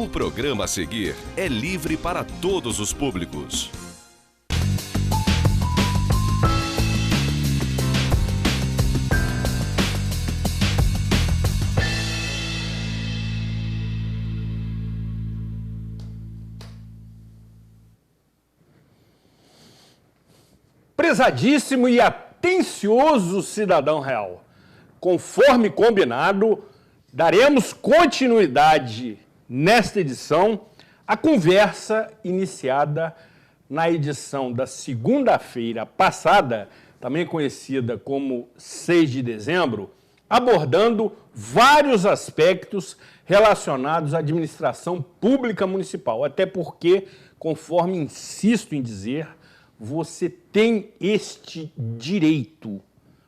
O programa a seguir é livre para todos os públicos. Prezadíssimo e atencioso cidadão real, conforme combinado, daremos continuidade nesta edição à conversa iniciada na edição da segunda-feira passada, também conhecida como 6 de dezembro, abordando vários aspectos relacionados à administração pública municipal, até porque, conforme insisto em dizer, você tem este direito,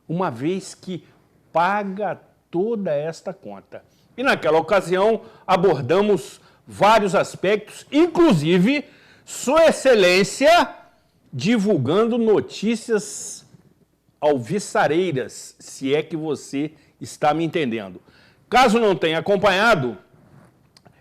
uma vez que paga toda esta conta. E naquela ocasião abordamos vários aspectos, inclusive Sua Excelência divulgando notícias alvissareiras, se é que você está me entendendo. Caso não tenha acompanhado,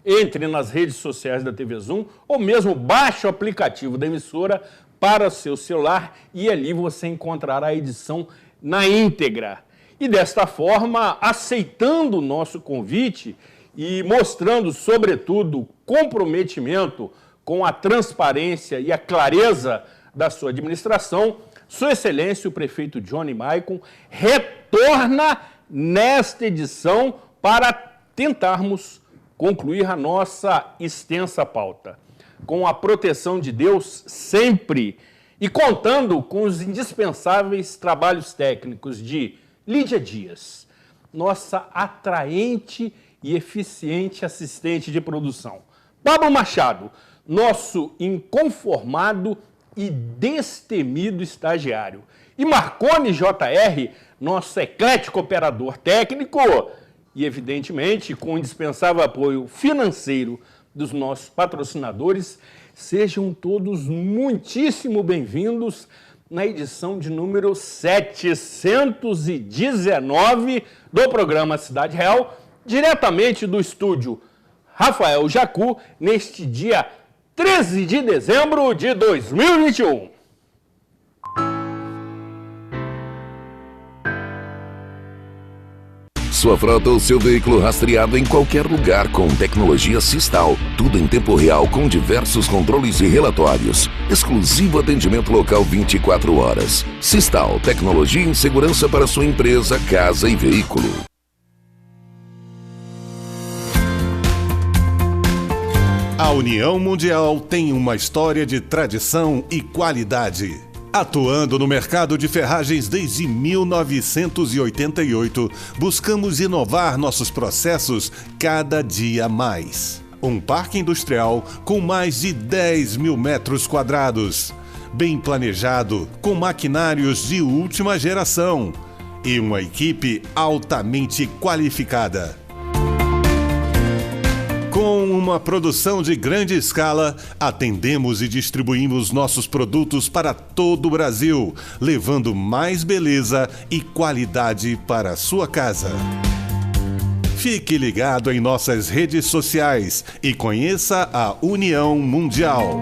entre nas redes sociais da TV Zoom ou mesmo baixe o aplicativo da emissora para seu celular e ali você encontrará a edição na íntegra. E desta forma, aceitando o nosso convite e mostrando, sobretudo, comprometimento com a transparência e a clareza da sua administração, Sua Excelência, o prefeito Johnny Maicon, retorna nesta edição para tentarmos concluir a nossa extensa pauta. Com a proteção de Deus sempre e contando com os indispensáveis trabalhos técnicos de Lídia Dias, nossa atraente e eficiente assistente de produção. Pablo Machado, nosso inconformado e destemido estagiário. E Marconi JR, nosso eclético operador técnico e, evidentemente, com o indispensável apoio financeiro dos nossos patrocinadores. Sejam todos muitíssimo bem-vindos na edição de número 719 do programa Cidade Real, diretamente do estúdio Rafael Jacu, neste dia 13 de dezembro de 2021. Sua frota ou seu veículo rastreado em qualquer lugar com tecnologia Sistal. Tudo em tempo real com diversos controles e relatórios. Exclusivo atendimento local 24 horas. Sistal, tecnologia em segurança para sua empresa, casa e veículo. A União Mundial tem uma história de tradição e qualidade. Atuando no mercado de ferragens desde 1988, buscamos inovar nossos processos cada dia mais. Um parque industrial com mais de 10 mil metros quadrados, bem planejado, com maquinários de última geração e uma equipe altamente qualificada. Com uma produção de grande escala, atendemos e distribuímos nossos produtos para todo o Brasil, levando mais beleza e qualidade para a sua casa. Fique ligado em nossas redes sociais e conheça a União Mundial.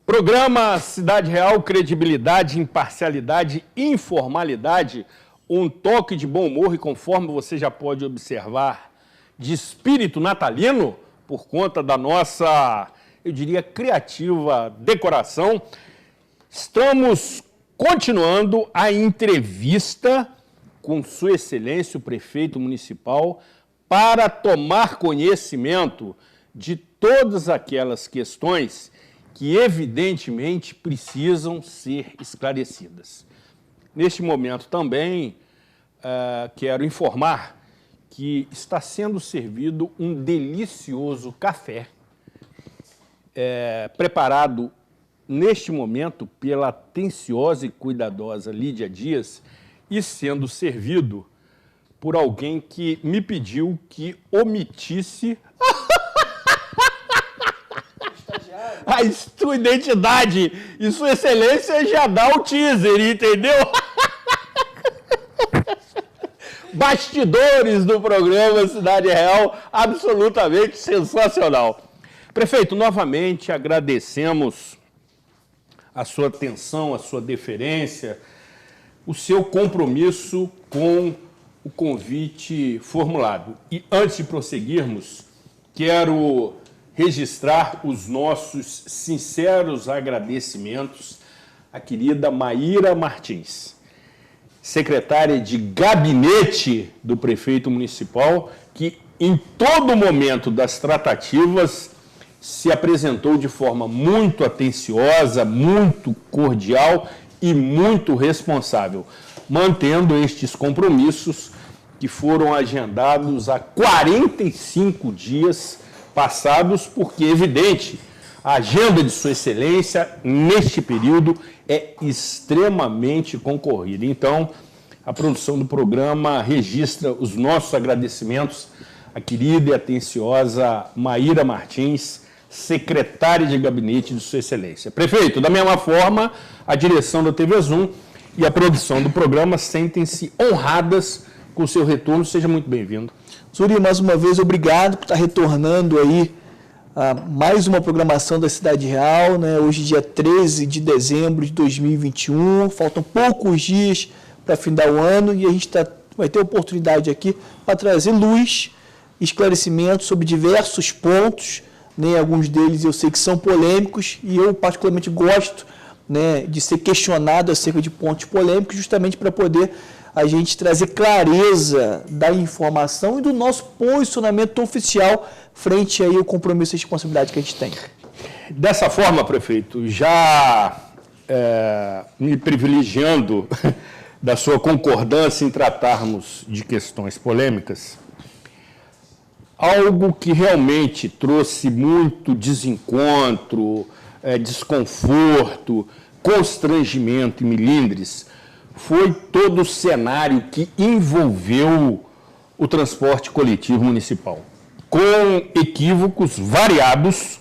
Programa Cidade Real, credibilidade, imparcialidade, informalidade, um toque de bom humor e, conforme você já pode observar, de espírito natalino, por conta da nossa, eu diria, criativa decoração. Estamos continuando a entrevista com Sua Excelência, o prefeito municipal, para tomar conhecimento de todas aquelas questões que evidentemente precisam ser esclarecidas. Neste momento também quero informar que está sendo servido um delicioso café preparado neste momento pela atenciosa e cuidadosa Lídia Dias e sendo servido por alguém que me pediu que omitisse... a sua identidade e sua excelência já dá o teaser, entendeu? Bastidores do programa Cidade Real, absolutamente sensacional. Prefeito, novamente agradecemos a sua atenção, a sua deferência, o seu compromisso com o convite formulado. E antes de prosseguirmos, quero registrar os nossos sinceros agradecimentos à querida Maíra Martins, secretária de gabinete do prefeito municipal, que em todo momento das tratativas se apresentou de forma muito atenciosa, muito cordial e muito responsável, mantendo estes compromissos que foram agendados há 45 dias passados, porque, evidente, a agenda de Sua Excelência, neste período, é extremamente concorrida. Então, a produção do programa registra os nossos agradecimentos à querida e atenciosa Maíra Martins, secretária de gabinete de Sua Excelência. Prefeito, da mesma forma, a direção da TV Zoom e a produção do programa sentem-se honradas com o seu retorno. Seja muito bem-vindo. Zuri, mais uma vez, obrigado por estar retornando aí a mais uma programação da Cidade Real, né? Hoje, dia 13 de dezembro de 2021, faltam poucos dias para findar o ano e a gente vai ter oportunidade aqui para trazer luz, esclarecimento sobre diversos pontos, né? Alguns deles eu sei que são polêmicos e eu particularmente gosto, né, de ser questionado acerca de pontos polêmicos, justamente para poder a gente trazer clareza da informação e do nosso posicionamento oficial frente aí ao compromisso e responsabilidade que a gente tem. Dessa forma, prefeito, já me privilegiando da sua concordância em tratarmos de questões polêmicas, algo que realmente trouxe muito desencontro, desconforto, constrangimento e melindres foi todo o cenário que envolveu o transporte coletivo municipal, com equívocos variados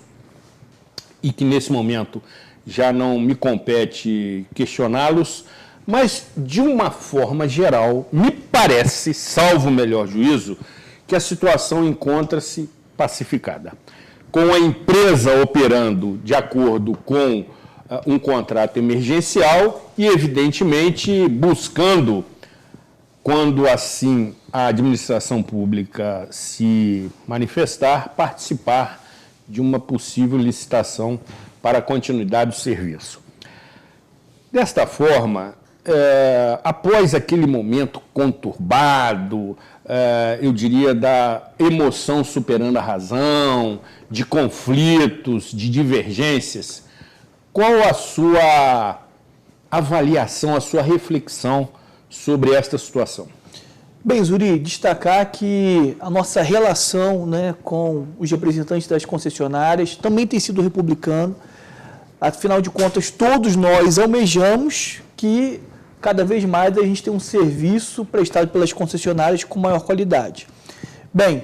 e que nesse momento já não me compete questioná-los, mas de uma forma geral, me parece, salvo o melhor juízo, que a situação encontra-se pacificada. Com a empresa operando de acordo com um contrato emergencial e, evidentemente, buscando, quando assim a administração pública se manifestar, participar de uma possível licitação para a continuidade do serviço. Desta forma, após aquele momento conturbado, eu diria, da emoção superando a razão, de conflitos, de divergências, qual a sua avaliação, a sua reflexão sobre esta situação? Bem, Zuri, destacar que a nossa relação, né, com os representantes das concessionárias também tem sido republicano. Afinal de contas, todos nós almejamos que cada vez mais a gente tenha um serviço prestado pelas concessionárias com maior qualidade. Bem,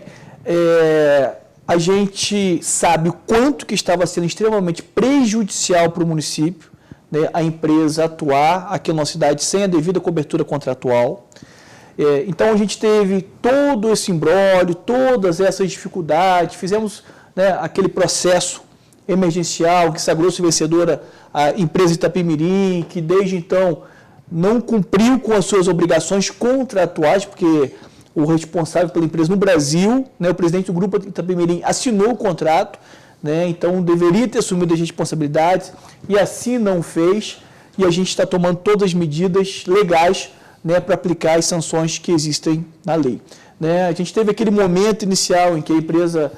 a gente sabe o quanto que estava sendo extremamente prejudicial para o município, né, a empresa atuar aqui na nossa cidade sem a devida cobertura contratual. Então, a gente teve todo esse imbróglio, todas essas dificuldades, fizemos, né, aquele processo emergencial que sagrou-se vencedora a empresa Itapemirim, que desde então não cumpriu com as suas obrigações contratuais, porque o responsável pela empresa no Brasil, né, o presidente do grupo Itapemirim, assinou o contrato, né, então deveria ter assumido as responsabilidades e assim não fez, e a gente está tomando todas as medidas legais, né, para aplicar as sanções que existem na lei. Né, a gente teve aquele momento inicial em que a empresa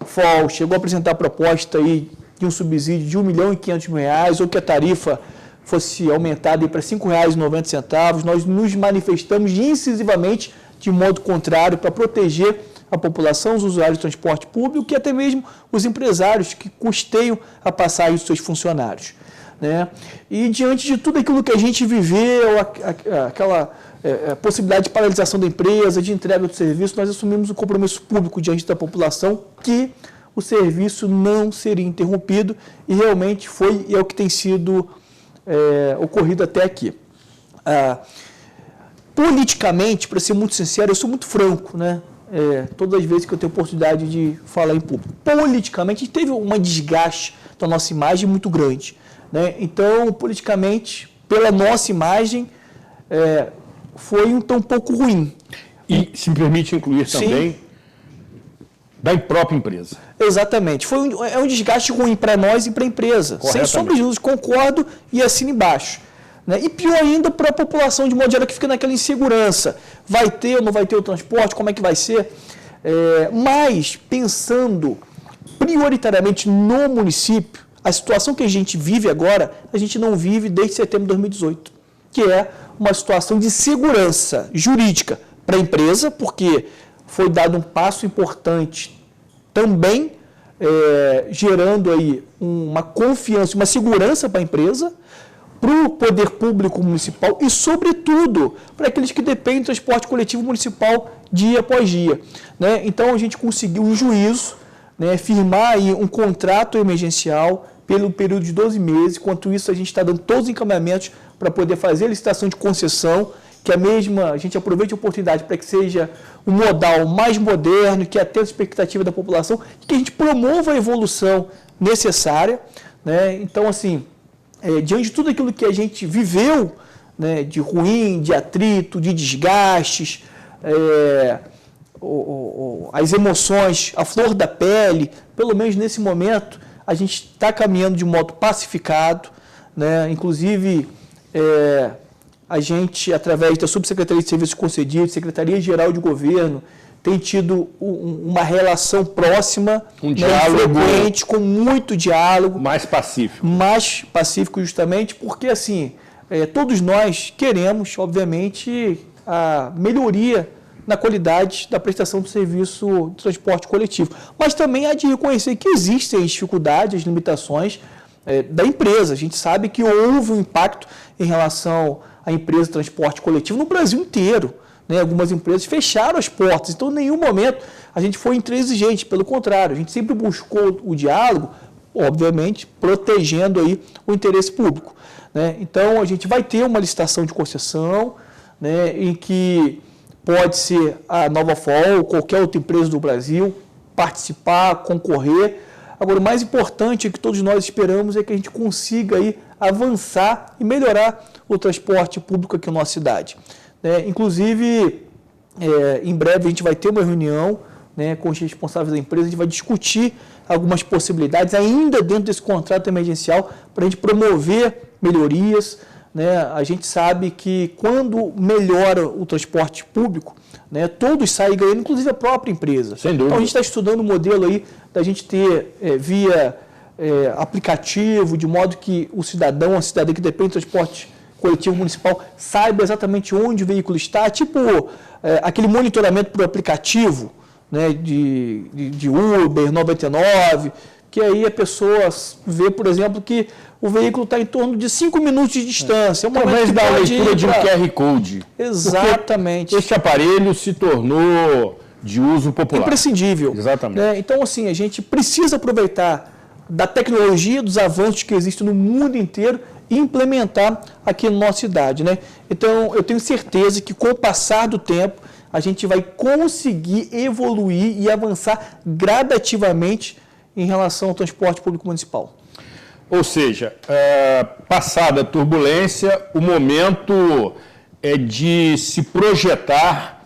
FOL chegou a apresentar a proposta aí de um subsídio de R$ 1.500.000, ou que a tarifa fosse aumentada para R$ 5,90, nós nos manifestamos incisivamente de modo contrário para proteger a população, os usuários de transporte público e até mesmo os empresários que custeiam a passagem dos seus funcionários. Né? E diante de tudo aquilo que a gente viveu, aquela possibilidade de paralisação da empresa, de entrega do serviço, nós assumimos um compromisso público diante da população que o serviço não seria interrompido e realmente foi e é o que tem sido ocorrido até aqui. Politicamente, para ser muito sincero, eu sou muito franco, né? Todas as vezes que eu tenho oportunidade de falar em público. Politicamente, a gente teve uma desgaste da nossa imagem muito grande, né? Então, politicamente, pela nossa imagem, foi um pouco ruim. E se me permite incluir também, da própria empresa. Exatamente. É um desgaste ruim para nós e para a empresa. Sem sombra de dúvidas, concordo e assino embaixo. Né? E pior ainda para a população, de modo geral, que fica naquela insegurança. Vai ter ou não vai ter o transporte? Como é que vai ser? Mas, pensando prioritariamente no município, a situação que a gente vive agora, a gente não vive desde setembro de 2018, que é uma situação de segurança jurídica para a empresa, porque foi dado um passo importante também, gerando aí uma confiança, uma segurança para a empresa, para o poder público municipal e, sobretudo, para aqueles que dependem do transporte coletivo municipal dia após dia. Né? Então, a gente conseguiu, em juízo, né, firmar aí um contrato emergencial pelo período de 12 meses. Enquanto isso, a gente está dando todos os encaminhamentos para poder fazer a licitação de concessão, que a gente aproveite a oportunidade para que seja um modal mais moderno, que atenda a expectativa da população e que a gente promova a evolução necessária. Né? Então, assim, diante de tudo aquilo que a gente viveu, né, de ruim, de atrito, de desgastes, as emoções, a flor da pele, pelo menos nesse momento, a gente está caminhando de modo pacificado, né? Inclusive, a gente, através da Subsecretaria de Serviços Concedidos, Secretaria-Geral de Governo, tem tido uma relação próxima, diálogo frequente, com muito diálogo. Mais pacífico. Mais pacífico, justamente, porque, assim, todos nós queremos, obviamente, a melhoria na qualidade da prestação do serviço de transporte coletivo. Mas também há de reconhecer que existem as dificuldades, as limitações da empresa. A gente sabe que houve um impacto em relação à empresa de transporte coletivo no Brasil inteiro. Né? Algumas empresas fecharam as portas, então em nenhum momento a gente foi intransigente, pelo contrário, a gente sempre buscou o diálogo, obviamente, protegendo aí o interesse público. Né? Então a gente vai ter uma licitação de concessão, né, em que pode ser a Nova FOL ou qualquer outra empresa do Brasil participar, concorrer. Agora, o mais importante que todos nós esperamos é que a gente consiga aí avançar e melhorar o transporte público aqui na nossa cidade. Inclusive, em breve a gente vai ter uma reunião, né, com os responsáveis da empresa, a gente vai discutir algumas possibilidades ainda dentro desse contrato emergencial para a gente promover melhorias. Né? A gente sabe que quando melhora o transporte público, né, todos saem ganhando, inclusive a própria empresa. Sem dúvida. Então a gente está estudando um modelo aí da gente ter via aplicativo, de modo que o cidadão, a cidadã que depende do transporte coletivo municipal saiba exatamente onde o veículo está, tipo aquele monitoramento por aplicativo, né, de Uber, 99, que aí a pessoa vê, por exemplo, que o veículo está em torno de 5 minutos de distância. Através da leitura de um QR Code. Exatamente. Este aparelho se tornou de uso popular. Imprescindível. Exatamente. Né? Então, assim, a gente precisa aproveitar da tecnologia, dos avanços que existem no mundo inteiro e implementar aqui na nossa cidade. Né? Então, eu tenho certeza que com o passar do tempo, a gente vai conseguir evoluir e avançar gradativamente em relação ao transporte público municipal. Ou seja, passada a turbulência, o momento é de se projetar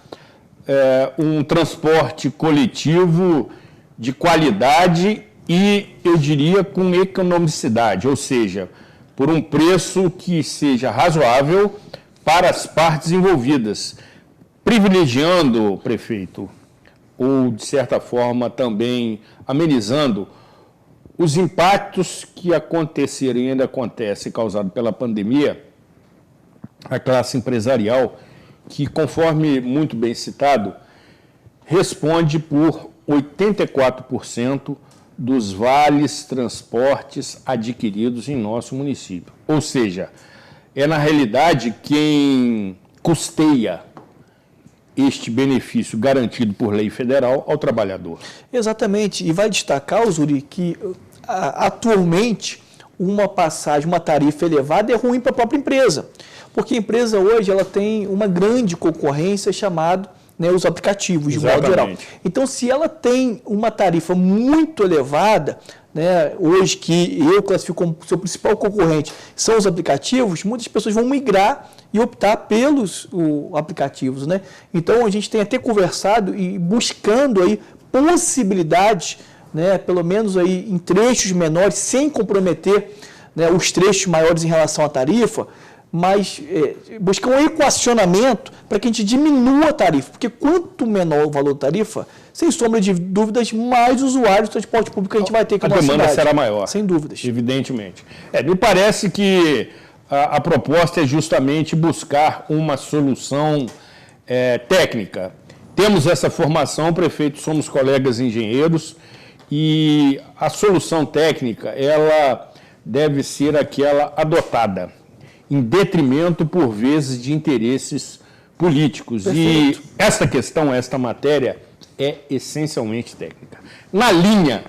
um transporte coletivo de qualidade e, eu diria, com economicidade, ou seja, por um preço que seja razoável para as partes envolvidas, privilegiando, prefeito, ou, de certa forma, também amenizando os impactos que aconteceram e ainda acontecem causados pela pandemia, a classe empresarial, que, conforme muito bem citado, responde por 84% dos vales transportes adquiridos em nosso município. Ou seja, na realidade, quem custeia este benefício garantido por lei federal ao trabalhador. Exatamente, e vai destacar, Zuri, que atualmente uma passagem, uma tarifa elevada é ruim para a própria empresa, porque a empresa hoje ela tem uma grande concorrência chamada, né, os aplicativos, de modo geral. Então, se ela tem uma tarifa muito elevada, né, hoje que eu classifico como seu principal concorrente são os aplicativos, muitas pessoas vão migrar e optar pelos aplicativos, né? Então, a gente tem até conversado e buscando aí possibilidades, né, pelo menos aí em trechos menores, sem comprometer, né, os trechos maiores em relação à tarifa, mas buscar um equacionamento para que a gente diminua a tarifa, porque quanto menor o valor da tarifa, sem sombra de dúvidas, mais usuários do transporte público a gente vai ter com a nossa cidade. A demanda será maior. Sem dúvidas. Evidentemente. Me parece que a proposta é justamente buscar uma solução técnica. Temos essa formação, prefeito, somos colegas engenheiros, e a solução técnica, ela deve ser aquela adotada, em detrimento, por vezes, de interesses políticos. Perfeito. E esta questão, esta matéria, é essencialmente técnica. Na linha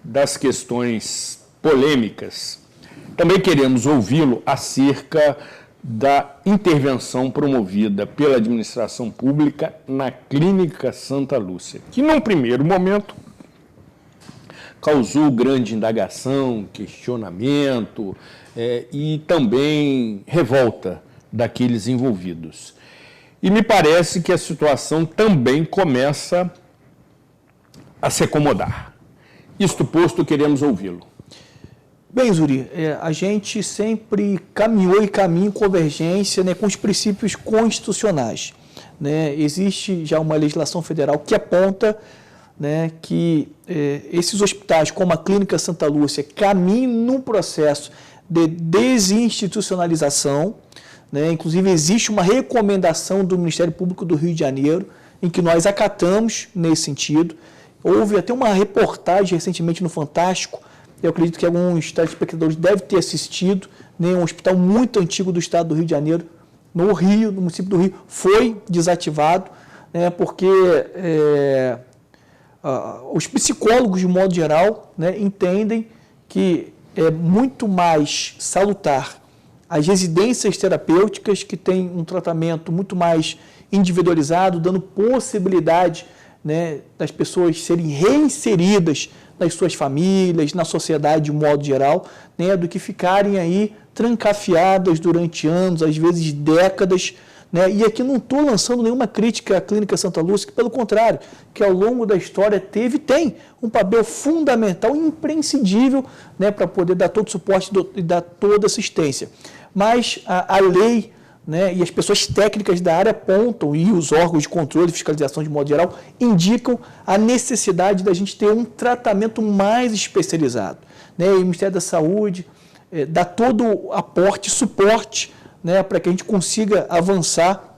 das questões polêmicas, também queremos ouvi-lo acerca da intervenção promovida pela administração pública na Clínica Santa Lúcia, que, num primeiro momento, causou grande indagação, questionamento e também revolta daqueles envolvidos. E me parece que a situação também começa a se acomodar. Isto posto, queremos ouvi-lo. Bem, Zuri, a gente sempre caminhou e caminha em convergência, né, com os princípios constitucionais, né? Existe já uma legislação federal que aponta, né, que esses hospitais, como a Clínica Santa Lúcia, caminham num processo de desinstitucionalização, né? Inclusive, existe uma recomendação do Ministério Público do Rio de Janeiro, em que nós acatamos nesse sentido. Houve até uma reportagem recentemente no Fantástico, eu acredito que alguns telespectadores devem ter assistido, né, um hospital muito antigo do estado do Rio de Janeiro, no Rio, no município do Rio, foi desativado, né, porque os psicólogos, de modo geral, né, entendem que é muito mais salutar as residências terapêuticas, que têm um tratamento muito mais individualizado, dando possibilidade, né, das pessoas serem reinseridas nas suas famílias, na sociedade de modo geral, né, do que ficarem aí trancafiadas durante anos, às vezes décadas, né? E aqui não estou lançando nenhuma crítica à Clínica Santa Lúcia, que pelo contrário, que ao longo da história teve e tem um papel fundamental e imprescindível, né, para poder dar todo o suporte e dar toda assistência. Mas a lei, né, e as pessoas técnicas da área apontam, e os órgãos de controle e fiscalização de modo geral, indicam a necessidade da gente ter um tratamento mais especializado, né? E o Ministério da Saúde dá todo o aporte, suporte, né, para que a gente consiga avançar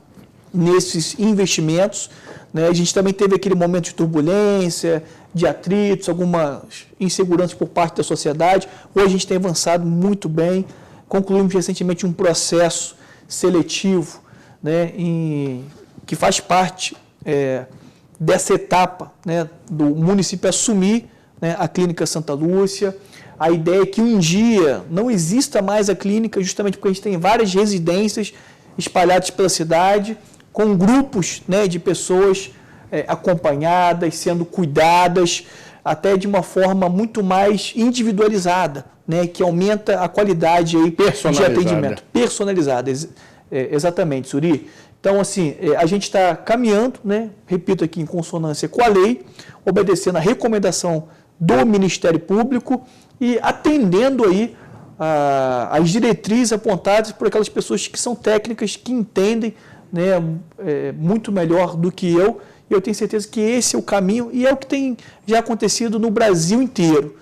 nesses investimentos, né? A gente também teve aquele momento de turbulência, de atritos, algumas inseguranças por parte da sociedade. Hoje a gente tem avançado muito bem, concluímos recentemente um processo seletivo, né, que faz parte dessa etapa, né, do município assumir, né, a Clínica Santa Lúcia. A ideia é que um dia não exista mais a clínica, justamente porque a gente tem várias residências espalhadas pela cidade, com grupos, né, de pessoas acompanhadas, sendo cuidadas, até de uma forma muito mais individualizada, né, que aumenta a qualidade aí de atendimento. Personalizada, exatamente, Zuri. Então, assim, a gente está caminhando, né, repito aqui, em consonância com a lei, obedecendo a recomendação do Ministério Público e atendendo aí as diretrizes apontadas por aquelas pessoas que são técnicas, que entendem, né, muito melhor do que eu. E eu tenho certeza que esse é o caminho e é o que tem já acontecido no Brasil inteiro,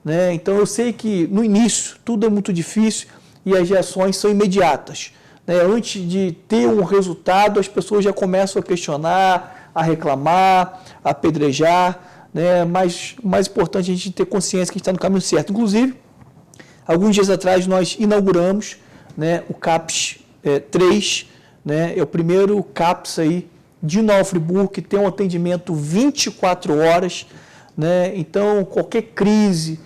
né? Então, eu sei que no início tudo é muito difícil e as reações são imediatas, né? Antes de ter um resultado, as pessoas já começam a questionar, a reclamar, a apedrejar, né? Mas o mais importante é a gente ter consciência que a gente está no caminho certo. Inclusive, alguns dias atrás nós inauguramos, né, o CAPS 3, né? É o primeiro CAPS aí de Nova Friburgo, que tem um atendimento 24 horas, né? Então, qualquer crise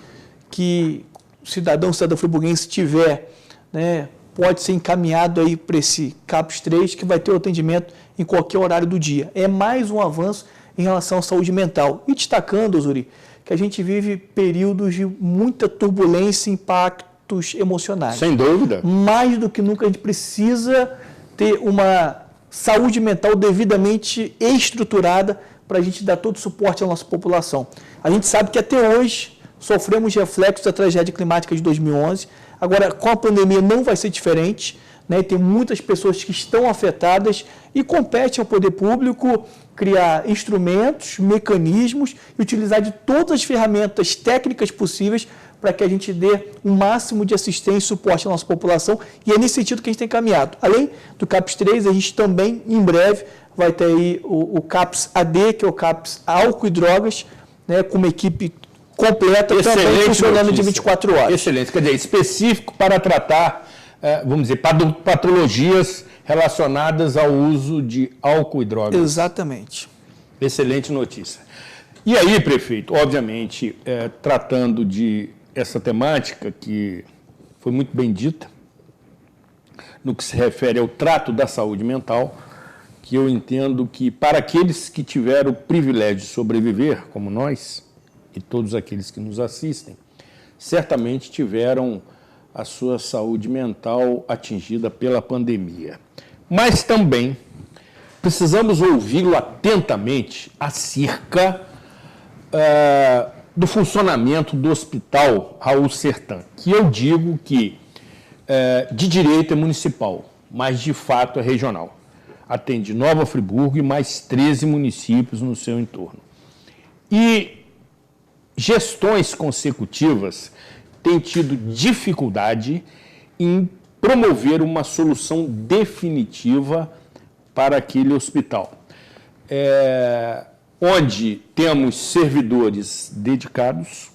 que o cidadão friburguense tiver, né, pode ser encaminhado aí para esse CAPS 3, que vai ter o atendimento em qualquer horário do dia. É mais um avanço em relação à saúde mental. E destacando, Zuri, que a gente vive períodos de muita turbulência e impactos emocionais. Sem dúvida. Mais do que nunca a gente precisa ter uma saúde mental devidamente estruturada para a gente dar todo o suporte à nossa população. A gente sabe que até hoje sofremos reflexos da tragédia climática de 2011. Agora, com a pandemia não vai ser diferente, né? Tem muitas pessoas que estão afetadas e compete ao poder público criar instrumentos, mecanismos e utilizar de todas as ferramentas técnicas possíveis para que a gente dê o máximo de assistência e suporte à nossa população, e é nesse sentido que a gente tem caminhado. Além do CAPS 3, a gente também, em breve, vai ter aí o CAPS AD, que é o CAPS Álcool e Drogas, né, com uma equipe completa, também funcionando de 24 horas. Excelente, quer dizer, específico para tratar, vamos dizer, patologias relacionadas ao uso de álcool e drogas. Exatamente. Excelente notícia. E aí, prefeito, obviamente, tratando de essa temática que foi muito bem dita, no que se refere ao trato da saúde mental, que eu entendo que para aqueles que tiveram o privilégio de sobreviver, como nós, e todos aqueles que nos assistem, certamente tiveram a sua saúde mental atingida pela pandemia. Mas também precisamos ouvi-lo atentamente acerca do funcionamento do Hospital Raul Sertan, que eu digo que de direito é municipal, mas de fato é regional. Atende Nova Friburgo e mais 13 municípios no seu entorno. E gestões consecutivas têm tido dificuldade em promover uma solução definitiva para aquele hospital, onde temos servidores dedicados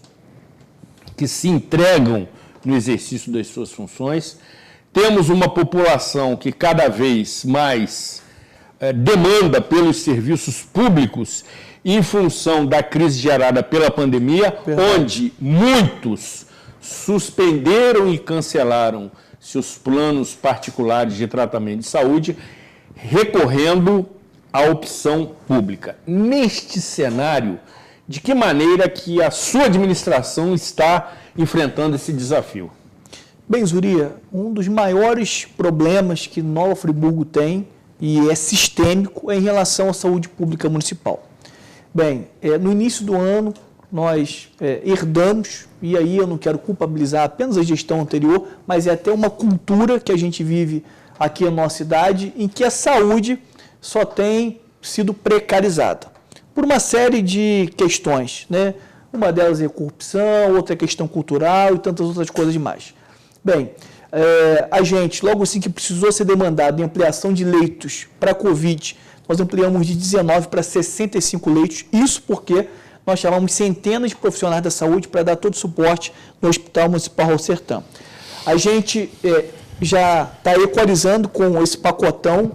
que se entregam no exercício das suas funções, temos uma população que cada vez mais demanda pelos serviços públicos em função da crise gerada pela pandemia, onde muitos suspenderam e cancelaram seus planos particulares de tratamento de saúde, recorrendo à opção pública. Neste cenário, de que maneira que a sua administração está enfrentando esse desafio? Bem, Zuria, um dos maiores problemas que Nova Friburgo tem, e é sistêmico, é em relação à saúde pública municipal. Bem, no início do ano, nós herdamos, e aí eu não quero culpabilizar apenas a gestão anterior, mas é até uma cultura que a gente vive aqui na nossa cidade, em que a saúde só tem sido precarizada, por uma série de questões, né? Uma delas é corrupção, outra é questão cultural e tantas outras coisas demais. Bem, a gente, logo assim que precisou ser demandado em ampliação de leitos para Covid, nós ampliamos de 19 para 65 leitos, isso porque nós chamamos centenas de profissionais da saúde para dar todo o suporte no Hospital Municipal Raul Sertan. A gente já está equalizando com esse pacotão,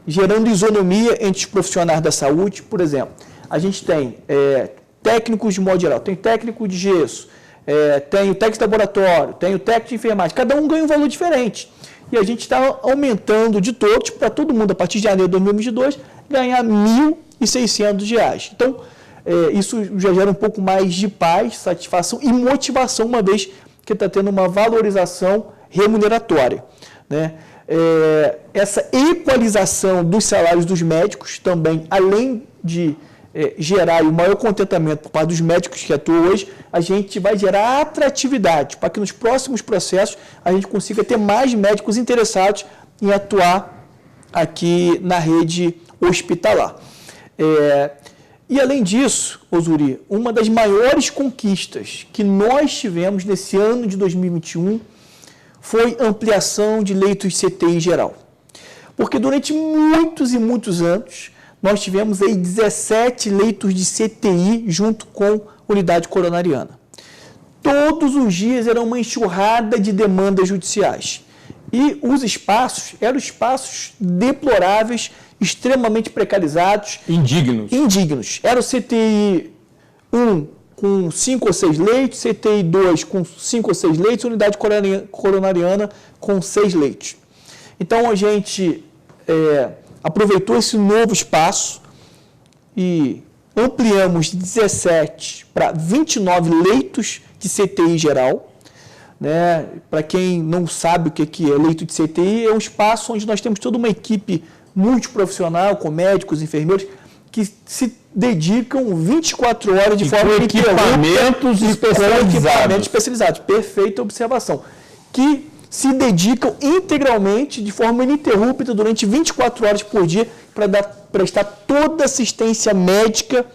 gerando isonomia entre os profissionais da saúde. Por exemplo, a gente tem técnicos de modo geral, tem técnico de gesso, tem o técnico de laboratório, tem o técnico de enfermagem, cada um ganha um valor diferente. E a gente está aumentando de todos, para todo mundo, a partir de janeiro de 2022, ganhar R$ 1.600. Então, isso já gera um pouco mais de paz, satisfação e motivação, uma vez que está tendo uma valorização remuneratória, né? Essa equalização dos salários dos médicos também, além de gerar o maior contentamento por parte dos médicos que atuam hoje, a gente vai gerar atratividade para que nos próximos processos a gente consiga ter mais médicos interessados em atuar aqui na rede hospitalar. E além disso, Zuri, uma das maiores conquistas que nós tivemos nesse ano de 2021 foi ampliação de leitos de CTI em geral. Porque durante muitos e muitos anos, nós tivemos aí 17 leitos de CTI junto com unidade coronariana. Todos os dias era uma enxurrada de demandas judiciais. E os espaços eram espaços deploráveis extremamente precarizados. Indignos. Era o CTI 1 com 5 ou 6 leitos, CTI 2 com 5 ou 6 leitos, unidade coronariana com 6 leitos. Então, a gente aproveitou esse novo espaço e ampliamos de 17 para 29 leitos de CTI geral. Né? Para quem não sabe o que é leito de CTI, é um espaço onde nós temos toda uma equipe multiprofissional, com médicos, enfermeiros, que se dedicam 24 horas de forma equipamentos especializados. Perfeita observação. Que se dedicam integralmente, de forma ininterrupta, durante 24 horas por dia, para prestar toda assistência médica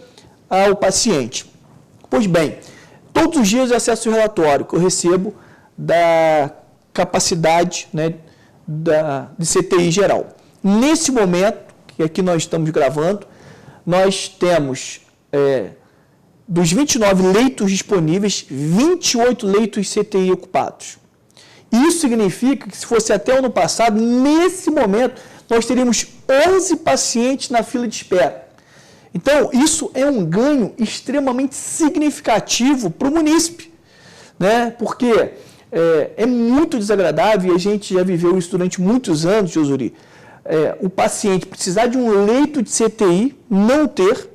ao paciente. Pois bem, todos os dias eu acesso o relatório que eu recebo da capacidade, né, de CTI geral. Nesse momento, que aqui nós estamos gravando, nós temos, dos 29 leitos disponíveis, 28 leitos CTI ocupados. Isso significa que, se fosse até o ano passado, nesse momento, nós teríamos 11 pacientes na fila de espera. Então, isso é um ganho extremamente significativo para o munícipe, né? Porque é muito desagradável, e a gente já viveu isso durante muitos anos, Josuri, o paciente precisar de um leito de CTI, não ter,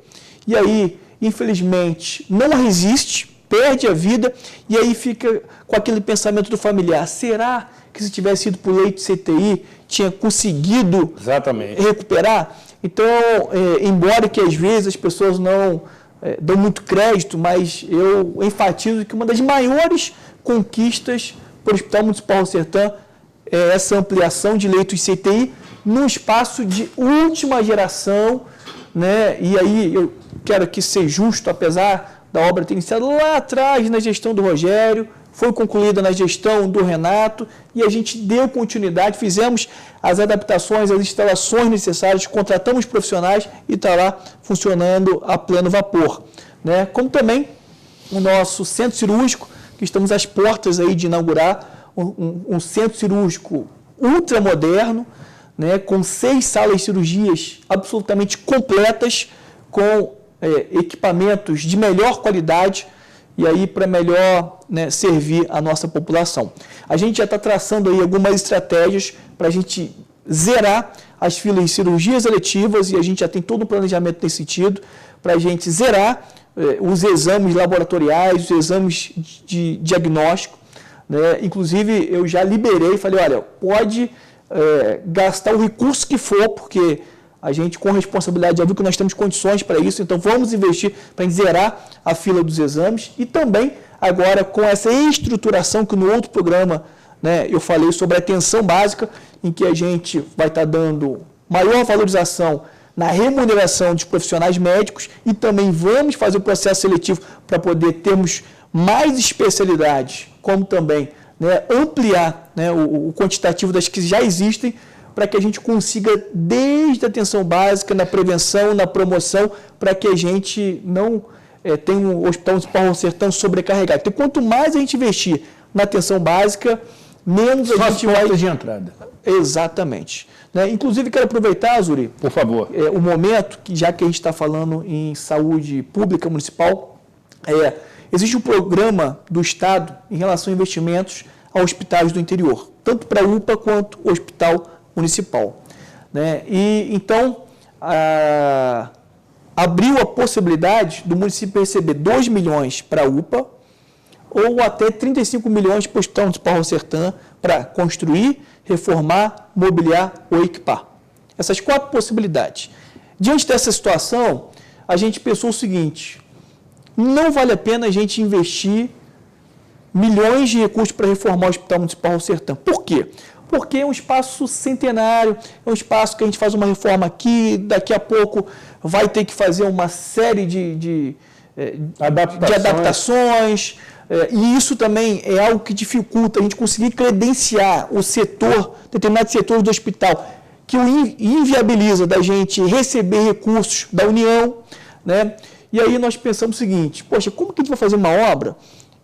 e aí, infelizmente, não resiste, perde a vida, e aí fica com aquele pensamento do familiar: será que, se tivesse ido para o leito de CTI, tinha conseguido recuperar? Então, embora que às vezes as pessoas não dão muito crédito, mas eu enfatizo que uma das maiores conquistas para o Hospital Municipal Rossor Sertã é essa ampliação de leitos de CTI num espaço de última geração, né? E aí eu quero que seja justo, apesar da obra ter iniciado lá atrás na gestão do Rogério, foi concluída na gestão do Renato, e a gente deu continuidade, fizemos as adaptações, as instalações necessárias, contratamos profissionais e está lá funcionando a pleno vapor, né? Como também o nosso centro cirúrgico, que estamos às portas aí de inaugurar, um centro cirúrgico ultramoderno, né, com 6 salas de cirurgias absolutamente completas, com equipamentos de melhor qualidade, e aí para melhor, né, servir a nossa população. A gente já está traçando aí algumas estratégias para a gente zerar as filas de cirurgias eletivas, e a gente já tem todo um planejamento nesse sentido, para a gente zerar os exames laboratoriais, os exames de diagnóstico, né? Inclusive, eu já liberei, falei: olha, pode gastar o recurso que for, porque a gente, com responsabilidade, já viu que nós temos condições para isso, então vamos investir para zerar a fila dos exames. E também, agora, com essa estruturação que no outro programa, né, eu falei sobre a atenção básica, em que a gente vai estar dando maior valorização na remuneração dos profissionais médicos, e também vamos fazer o processo seletivo para poder termos mais especialidades, como também, né, ampliar, né, o quantitativo das que já existem, para que a gente consiga, desde a atenção básica, na prevenção, na promoção, para que a gente não tenha um Hospital Municipal Rossor Sertã sobrecarregado. Então, quanto mais a gente investir na atenção básica, menos a gente vai... de entrada. Exatamente. Né? Inclusive, quero aproveitar, Zuri, por favor, o momento, que já que a gente está falando em saúde pública municipal, existe um programa do Estado em relação a investimentos a hospitais do interior, tanto para a UPA quanto o hospital municipal, né? E então abriu a possibilidade do município receber 2 milhões para a UPA, ou até 35 milhões para o Hospital Municipal Rossor Sertã, para construir, reformar, mobiliar ou equipar. Essas 4 possibilidades. Diante dessa situação, a gente pensou o seguinte: não vale a pena a gente investir milhões de recursos para reformar o Hospital Municipal Rossor Sertã. Por quê? Porque é um espaço centenário, é um espaço que a gente faz uma reforma aqui, daqui a pouco vai ter que fazer uma série de adaptações, e isso também é algo que dificulta a gente conseguir credenciar o setor, determinados setores do hospital, que o inviabiliza da gente receber recursos da União, né? E aí nós pensamos o seguinte: poxa, como que a gente vai fazer uma obra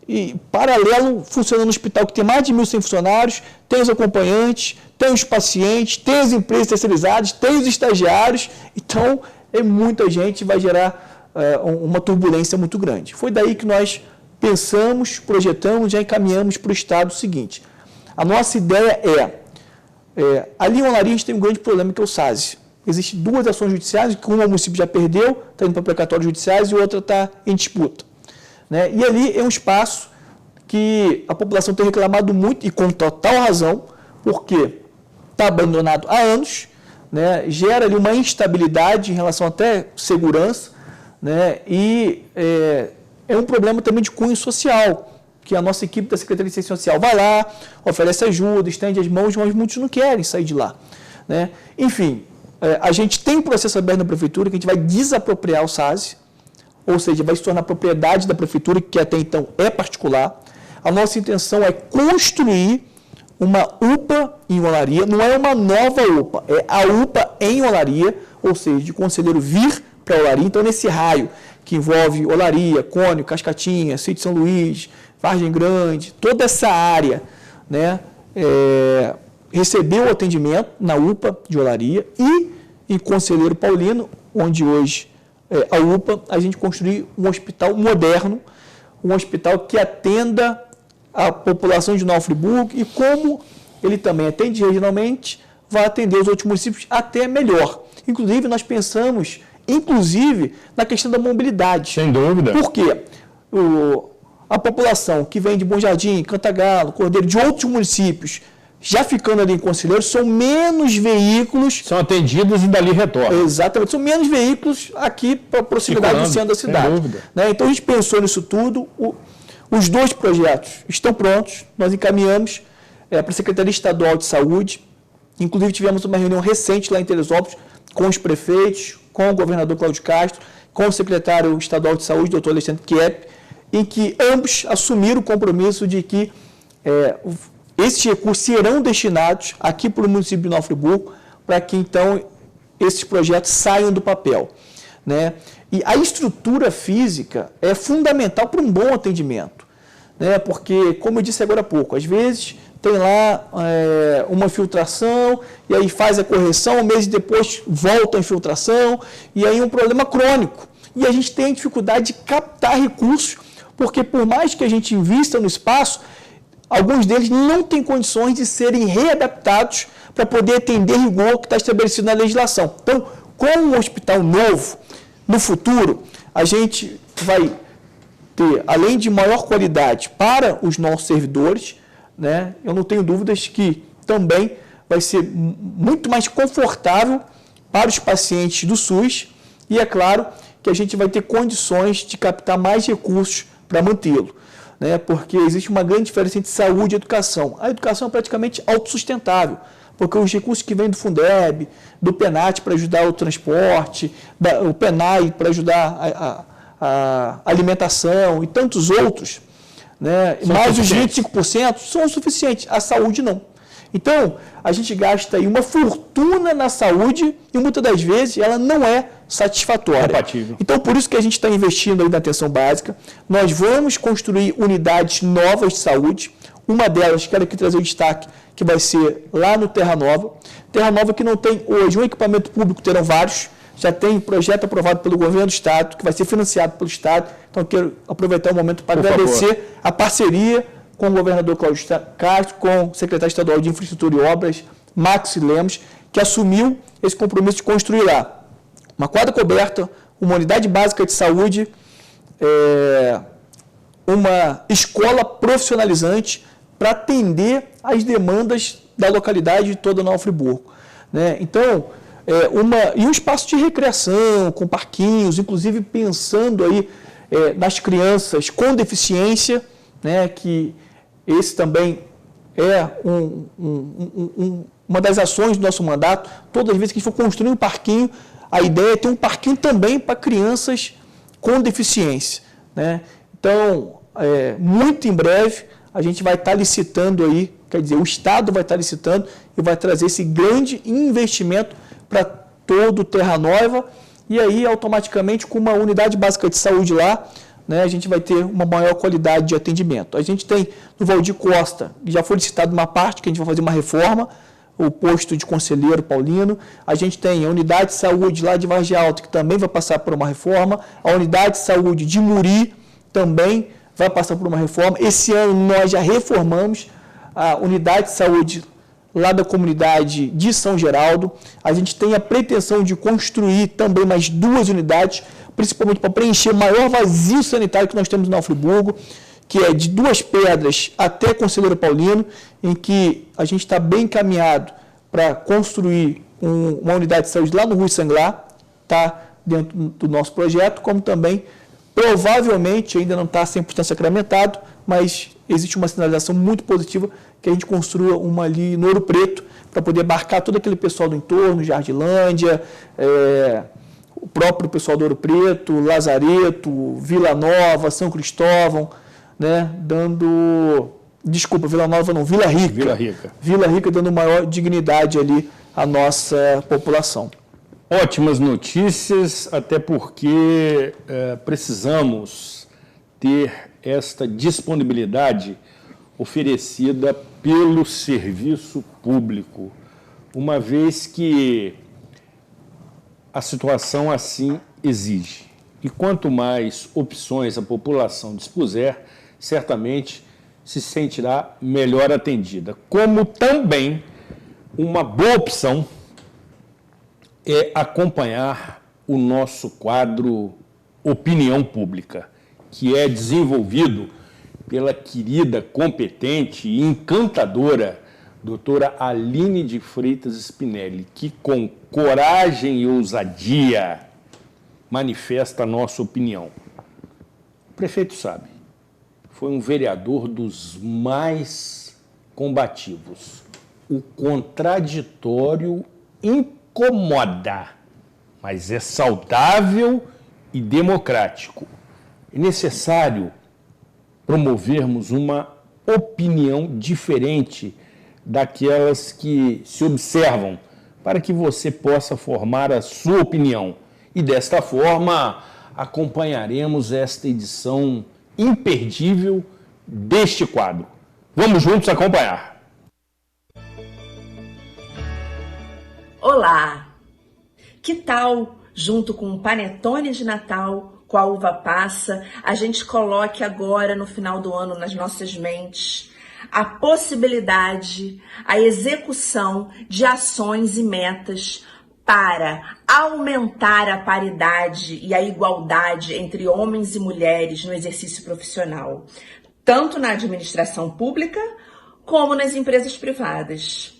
e paralelo, funcionando no hospital que tem mais de 1.100 funcionários, tem os acompanhantes, tem os pacientes, tem as empresas terceirizadas, tem os estagiários. Então, é muita gente, vai gerar uma turbulência muito grande. Foi daí que nós pensamos, projetamos, já encaminhamos para o Estado o seguinte. A nossa ideia ali em Olaria a gente tem um grande problema que é o SASE. Existem 2 ações judiciais, que uma o município já perdeu, está indo para precatórios judiciais, e outra está em disputa. Né? E ali é um espaço que a população tem reclamado muito, e com total razão, porque está abandonado há anos, né? Gera ali uma instabilidade em relação até segurança, né? E é um problema também de cunho social, que a nossa equipe da Secretaria de Assistência Social vai lá, oferece ajuda, estende as mãos, mas muitos não querem sair de lá. Né? Enfim, a gente tem um processo aberto na Prefeitura que a gente vai desapropriar o SASE, ou seja, vai se tornar propriedade da Prefeitura, que até então é particular. A nossa intenção é construir uma UPA em Olaria, não é uma nova UPA, é a UPA em Olaria, ou seja, de conselheiro vir para Olaria. Então, nesse raio que envolve Olaria, Cônio, Cascatinha, Sítio São Luís, Vargem Grande, toda essa área, né, recebeu o atendimento na UPA de Olaria e em Conselheiro Paulino, onde hoje a UPA, a gente construir um hospital moderno, um hospital que atenda a população de Nova Friburgo e, como ele também atende regionalmente, vai atender os outros municípios até melhor. Inclusive, nós pensamos, na questão da mobilidade. Sem dúvida. Por quê? A população que vem de Bom Jardim, Cantagalo, Cordeiro, de outros municípios, já ficando ali em Conselheiro, são menos veículos... São atendidos e dali retornam. Exatamente, são menos veículos aqui para a proximidade do centro da cidade. Sem dúvida. Né? Então, a gente pensou nisso tudo. Os 2 projetos estão prontos, nós encaminhamos para a Secretaria Estadual de Saúde. Inclusive, tivemos uma reunião recente lá em Teresópolis com os prefeitos, com o governador Cláudio Castro, com o secretário estadual de Saúde, doutor Alexandre Kiep, em que ambos assumiram o compromisso de que esses recursos serão destinados aqui para o município de Nova Friburgo, para que, então, esses projetos saiam do papel. Né? E a estrutura física é fundamental para um bom atendimento, né? Porque, como eu disse agora há pouco, às vezes tem lá uma infiltração, e aí faz a correção, um mês depois volta a infiltração, e aí um problema crônico. E a gente tem dificuldade de captar recursos, porque por mais que a gente invista no espaço, alguns deles não têm condições de serem readaptados para poder atender o rigor que está estabelecido na legislação. Então, com um hospital novo, no futuro, a gente vai ter, além de maior qualidade para os nossos servidores, né, eu não tenho dúvidas que também vai ser muito mais confortável para os pacientes do SUS e, é claro, que a gente vai ter condições de captar mais recursos para mantê-lo. Né, porque existe uma grande diferença entre saúde e educação. A educação é praticamente autossustentável, porque os recursos que vêm do Fundeb, do PENAT para ajudar o transporte, o PENAI para ajudar a alimentação e tantos outros, né, mais os 25% são suficientes, a saúde não. Então, a gente gasta aí uma fortuna na saúde e muitas das vezes ela não é satisfatória. Compatível. Então, por isso que a gente está investindo aí na atenção básica. Nós vamos construir unidades novas de saúde. Uma delas, quero aqui trazer o destaque, que vai ser lá no Terra Nova. Terra Nova que não tem hoje um equipamento público, terão vários. Já tem projeto aprovado pelo governo do Estado, que vai ser financiado pelo Estado. Então, quero aproveitar o momento para agradecer a parceria com o governador Cláudio Castro, com o secretário estadual de Infraestrutura e Obras, Max Lemos, que assumiu esse compromisso de construir lá uma quadra coberta, uma unidade básica de saúde, uma escola profissionalizante para atender às demandas da localidade de toda Nova Friburgo. Né? Então, e um espaço de recreação, com parquinhos, inclusive pensando aí nas crianças com deficiência, né, que esse também é uma das ações do nosso mandato. Todas as vezes que a gente for construir um parquinho, a ideia é ter um parquinho também para crianças com deficiência. Né? Então, muito em breve, a gente vai estar licitando aí, quer dizer, o Estado vai estar licitando e vai trazer esse grande investimento para todo o Terra Nova, e aí, automaticamente, com uma unidade básica de saúde lá, né, a gente vai ter uma maior qualidade de atendimento. A gente tem no Valdir Costa, já foi licitado uma parte, que a gente vai fazer uma reforma, o posto de conselheiro Paulino. A gente tem a unidade de saúde lá de Vargem Alta, que também vai passar por uma reforma. A unidade de saúde de Muri também vai passar por uma reforma. Esse ano nós já reformamos a unidade de saúde lá da comunidade de São Geraldo. A gente tem a pretensão de construir também mais 2 unidades, principalmente para preencher o maior vazio sanitário que nós temos na Friburgo, que é de 2 Pedras até Conselheiro Paulino, em que a gente está bem encaminhado para construir uma unidade de saúde lá no Rui Sanglar, está dentro do nosso projeto, como também, provavelmente, ainda não está 100% sacramentado, mas existe uma sinalização muito positiva que a gente construa uma ali no Ouro Preto, para poder abarcar todo aquele pessoal do entorno, Jardilândia, o próprio pessoal do Ouro Preto, Lazareto, Vila Nova, São Cristóvão, né, Vila Nova não, Vila Rica. Vila Rica. Vila Rica dando maior dignidade ali à nossa população. Ótimas notícias, até porque precisamos ter esta disponibilidade oferecida pelo serviço público, uma vez que a situação assim exige. E quanto mais opções a população dispuser, certamente se sentirá melhor atendida. Como também uma boa opção é acompanhar o nosso quadro Opinião Pública, que é desenvolvido pela querida, competente e encantadora doutora Aline de Freitas Spinelli, que com coragem e ousadia manifesta a nossa opinião. O prefeito sabe, foi um vereador dos mais combativos. O contraditório incomoda, mas é saudável e democrático. É necessário promovermos uma opinião diferente daquelas que se observam, para que você possa formar a sua opinião. E desta forma, acompanharemos esta edição imperdível deste quadro. Vamos juntos acompanhar. Olá! Que tal, junto com um panetone de Natal, com a uva passa, a gente coloque agora no final do ano nas nossas mentes a possibilidade, a execução de ações e metas para aumentar a paridade e a igualdade entre homens e mulheres no exercício profissional, tanto na administração pública como nas empresas privadas.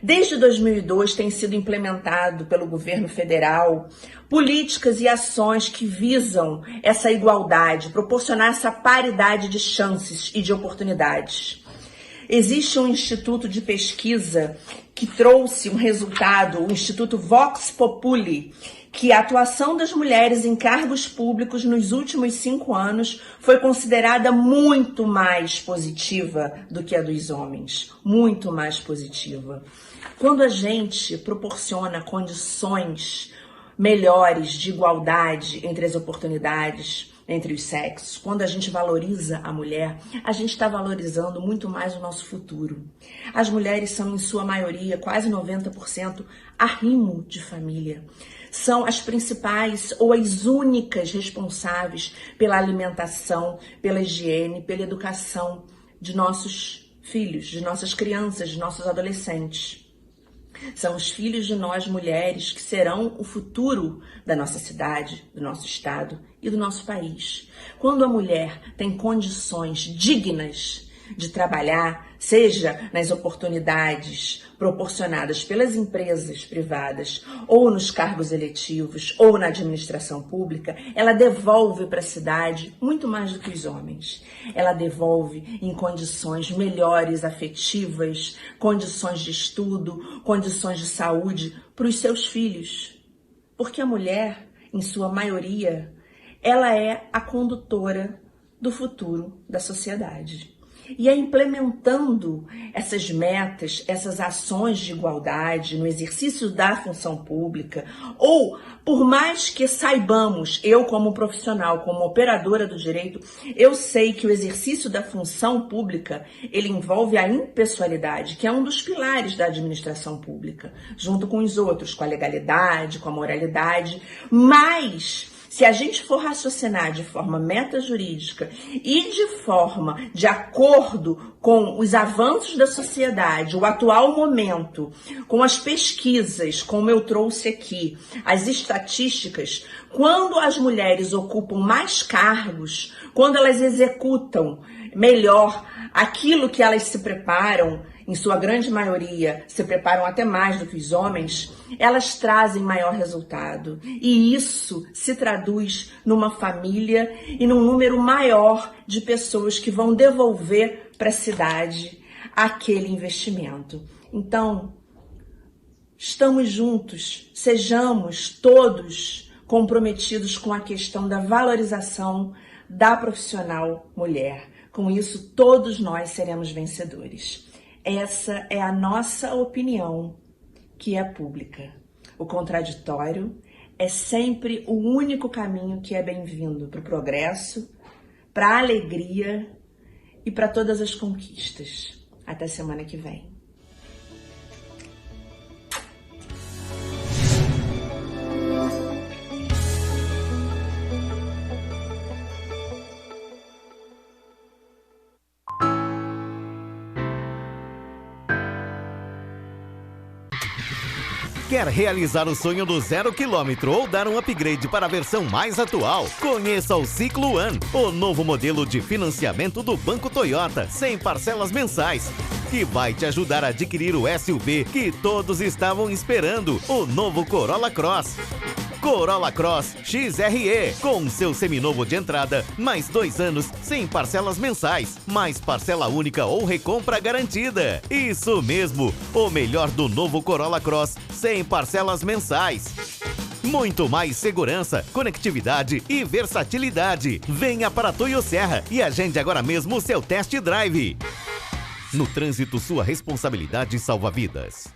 Desde 2002 tem sido implementado pelo governo federal políticas e ações que visam essa igualdade, proporcionar essa paridade de chances e de oportunidades. Existe um instituto de pesquisa que trouxe um resultado, o Instituto Vox Populi, que a atuação das mulheres em cargos públicos nos últimos 5 anos foi considerada muito mais positiva do que a dos homens, muito mais positiva. Quando a gente proporciona condições melhores de igualdade entre as oportunidades, entre os sexos, quando a gente valoriza a mulher, a gente está valorizando muito mais o nosso futuro. As mulheres são, em sua maioria, quase 90%, arrimo de família. São as principais ou as únicas responsáveis pela alimentação, pela higiene, pela educação de nossos filhos, de nossas crianças, de nossos adolescentes. São os filhos de nós, mulheres, que serão o futuro da nossa cidade, do nosso estado e do nosso país. Quando a mulher tem condições dignas de trabalhar, seja nas oportunidades proporcionadas pelas empresas privadas, ou nos cargos eletivos, ou na administração pública, ela devolve para a cidade muito mais do que os homens. Ela devolve em condições melhores afetivas, condições de estudo, condições de saúde para os seus filhos. Porque a mulher, em sua maioria, ela é a condutora do futuro da sociedade. E é implementando essas metas, essas ações de igualdade no exercício da função pública, ou por mais que saibamos, eu como profissional, como operadora do direito, eu sei que o exercício da função pública, ele envolve a impessoalidade, que é um dos pilares da administração pública, junto com os outros, com a legalidade, com a moralidade, mas se a gente for raciocinar de forma metajurídica e de forma de acordo com os avanços da sociedade, o atual momento, com as pesquisas, como eu trouxe aqui, as estatísticas, quando as mulheres ocupam mais cargos, quando elas executam melhor aquilo que elas se preparam, em sua grande maioria, se preparam até mais do que os homens, elas trazem maior resultado. E isso se traduz numa família e num número maior de pessoas que vão devolver para a cidade aquele investimento. Então, estamos juntos, sejamos todos comprometidos com a questão da valorização da profissional mulher. Com isso, todos nós seremos vencedores. Essa é a nossa opinião, que é pública. O contraditório é sempre o único caminho que é bem-vindo para o progresso, para a alegria e para todas as conquistas. Até semana que vem. Quer realizar o sonho do 0 km ou dar um upgrade para a versão mais atual? Conheça o Ciclo One, o novo modelo de financiamento do Banco Toyota, sem parcelas mensais, que vai te ajudar a adquirir o SUV que todos estavam esperando, o novo Corolla Cross. Corolla Cross XRE, com seu seminovo de entrada, mais 2 anos sem parcelas mensais, mais parcela única ou recompra garantida. Isso mesmo, o melhor do novo Corolla Cross, sem parcelas mensais. Muito mais segurança, conectividade e versatilidade. Venha para a Toyo Serra e agende agora mesmo o seu test drive. No trânsito, sua responsabilidade salva vidas.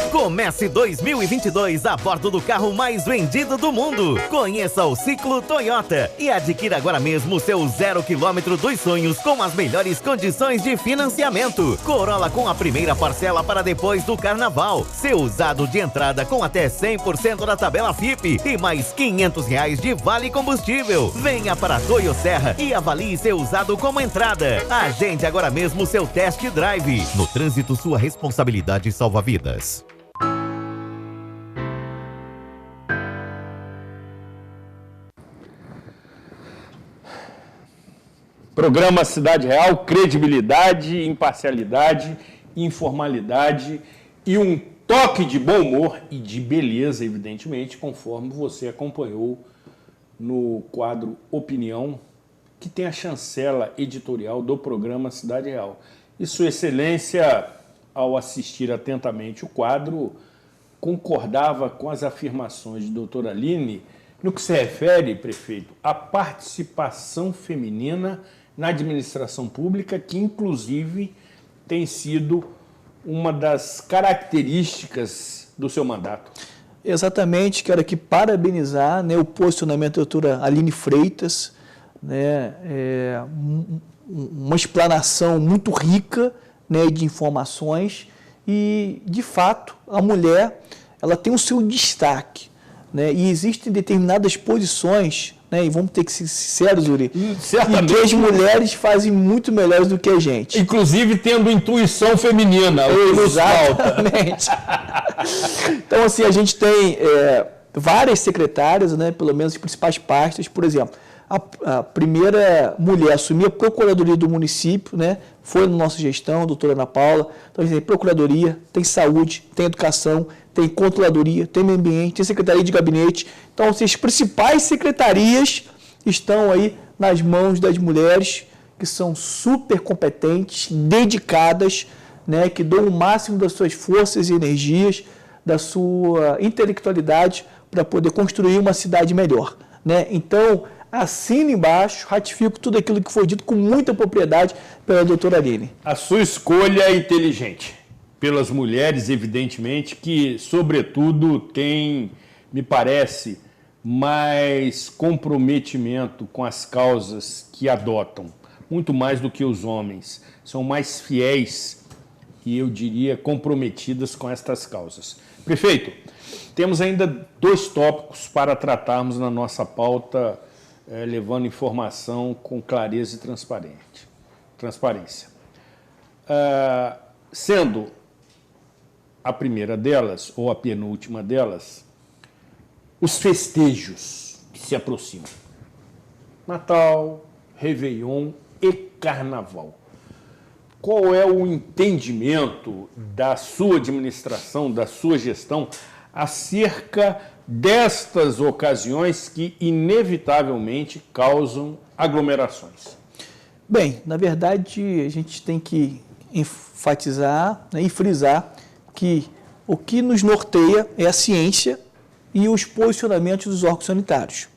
Comece 2022 a bordo do carro mais vendido do mundo. Conheça o Ciclo Toyota e adquira agora mesmo o seu 0 km dos sonhos com as melhores condições de financiamento. Corolla com a primeira parcela para depois do carnaval. Seu usado de entrada com até 100% da tabela FIP e mais R$500 de vale combustível. Venha para a Toyo Serra e avalie seu usado como entrada. Agende agora mesmo o seu test drive. No trânsito, sua responsabilidade salva vidas. Programa Cidade Real, credibilidade, imparcialidade, informalidade e um toque de bom humor e de beleza, evidentemente, conforme você acompanhou no quadro Opinião, que tem a chancela editorial do programa Cidade Real. E Sua Excelência, ao assistir atentamente o quadro, concordava com as afirmações de doutora Aline no que se refere, prefeito, à participação feminina na administração pública, que inclusive tem sido uma das características do seu mandato. Exatamente, quero aqui parabenizar, né, o posicionamento da doutora Aline Freitas, né, uma explanação muito rica, né, de informações e, de fato, a mulher ela tem o seu destaque, né, e existem determinadas posições, né, e vamos ter que ser sinceros, Yuri, e que as mulheres fazem muito melhores do que a gente. Inclusive tendo intuição feminina. Exatamente. Então, assim, a gente tem várias secretárias, né, pelo menos as principais pastas. Por exemplo, a primeira mulher a assumir a procuradoria do município, né, foi na nossa gestão, a doutora Ana Paula. Então, a gente tem procuradoria, tem saúde, tem educação, tem controladoria, tem meio ambiente, tem secretaria de gabinete. Então, assim, as principais secretarias estão aí nas mãos das mulheres, que são super competentes, dedicadas, né, que dão o máximo das suas forças e energias, da sua intelectualidade para poder construir uma cidade melhor, né? Então, assino embaixo, ratifico tudo aquilo que foi dito com muita propriedade pela doutora Aline. A sua escolha é inteligente. Pelas mulheres, evidentemente, que, sobretudo, têm, me parece, mais comprometimento com as causas que adotam, muito mais do que os homens. São mais fiéis e, eu diria, comprometidas com estas causas. Prefeito, temos ainda 2 tópicos para tratarmos na nossa pauta, levando informação com clareza e transparência. Sendo a primeira delas, ou a penúltima delas, os festejos que se aproximam. Natal, Réveillon e Carnaval. Qual é o entendimento da sua administração, da sua gestão, acerca destas ocasiões que inevitavelmente causam aglomerações? Bem, na verdade, a gente tem que enfatizar, né, e frisar que o que nos norteia é a ciência e os posicionamentos dos órgãos sanitários,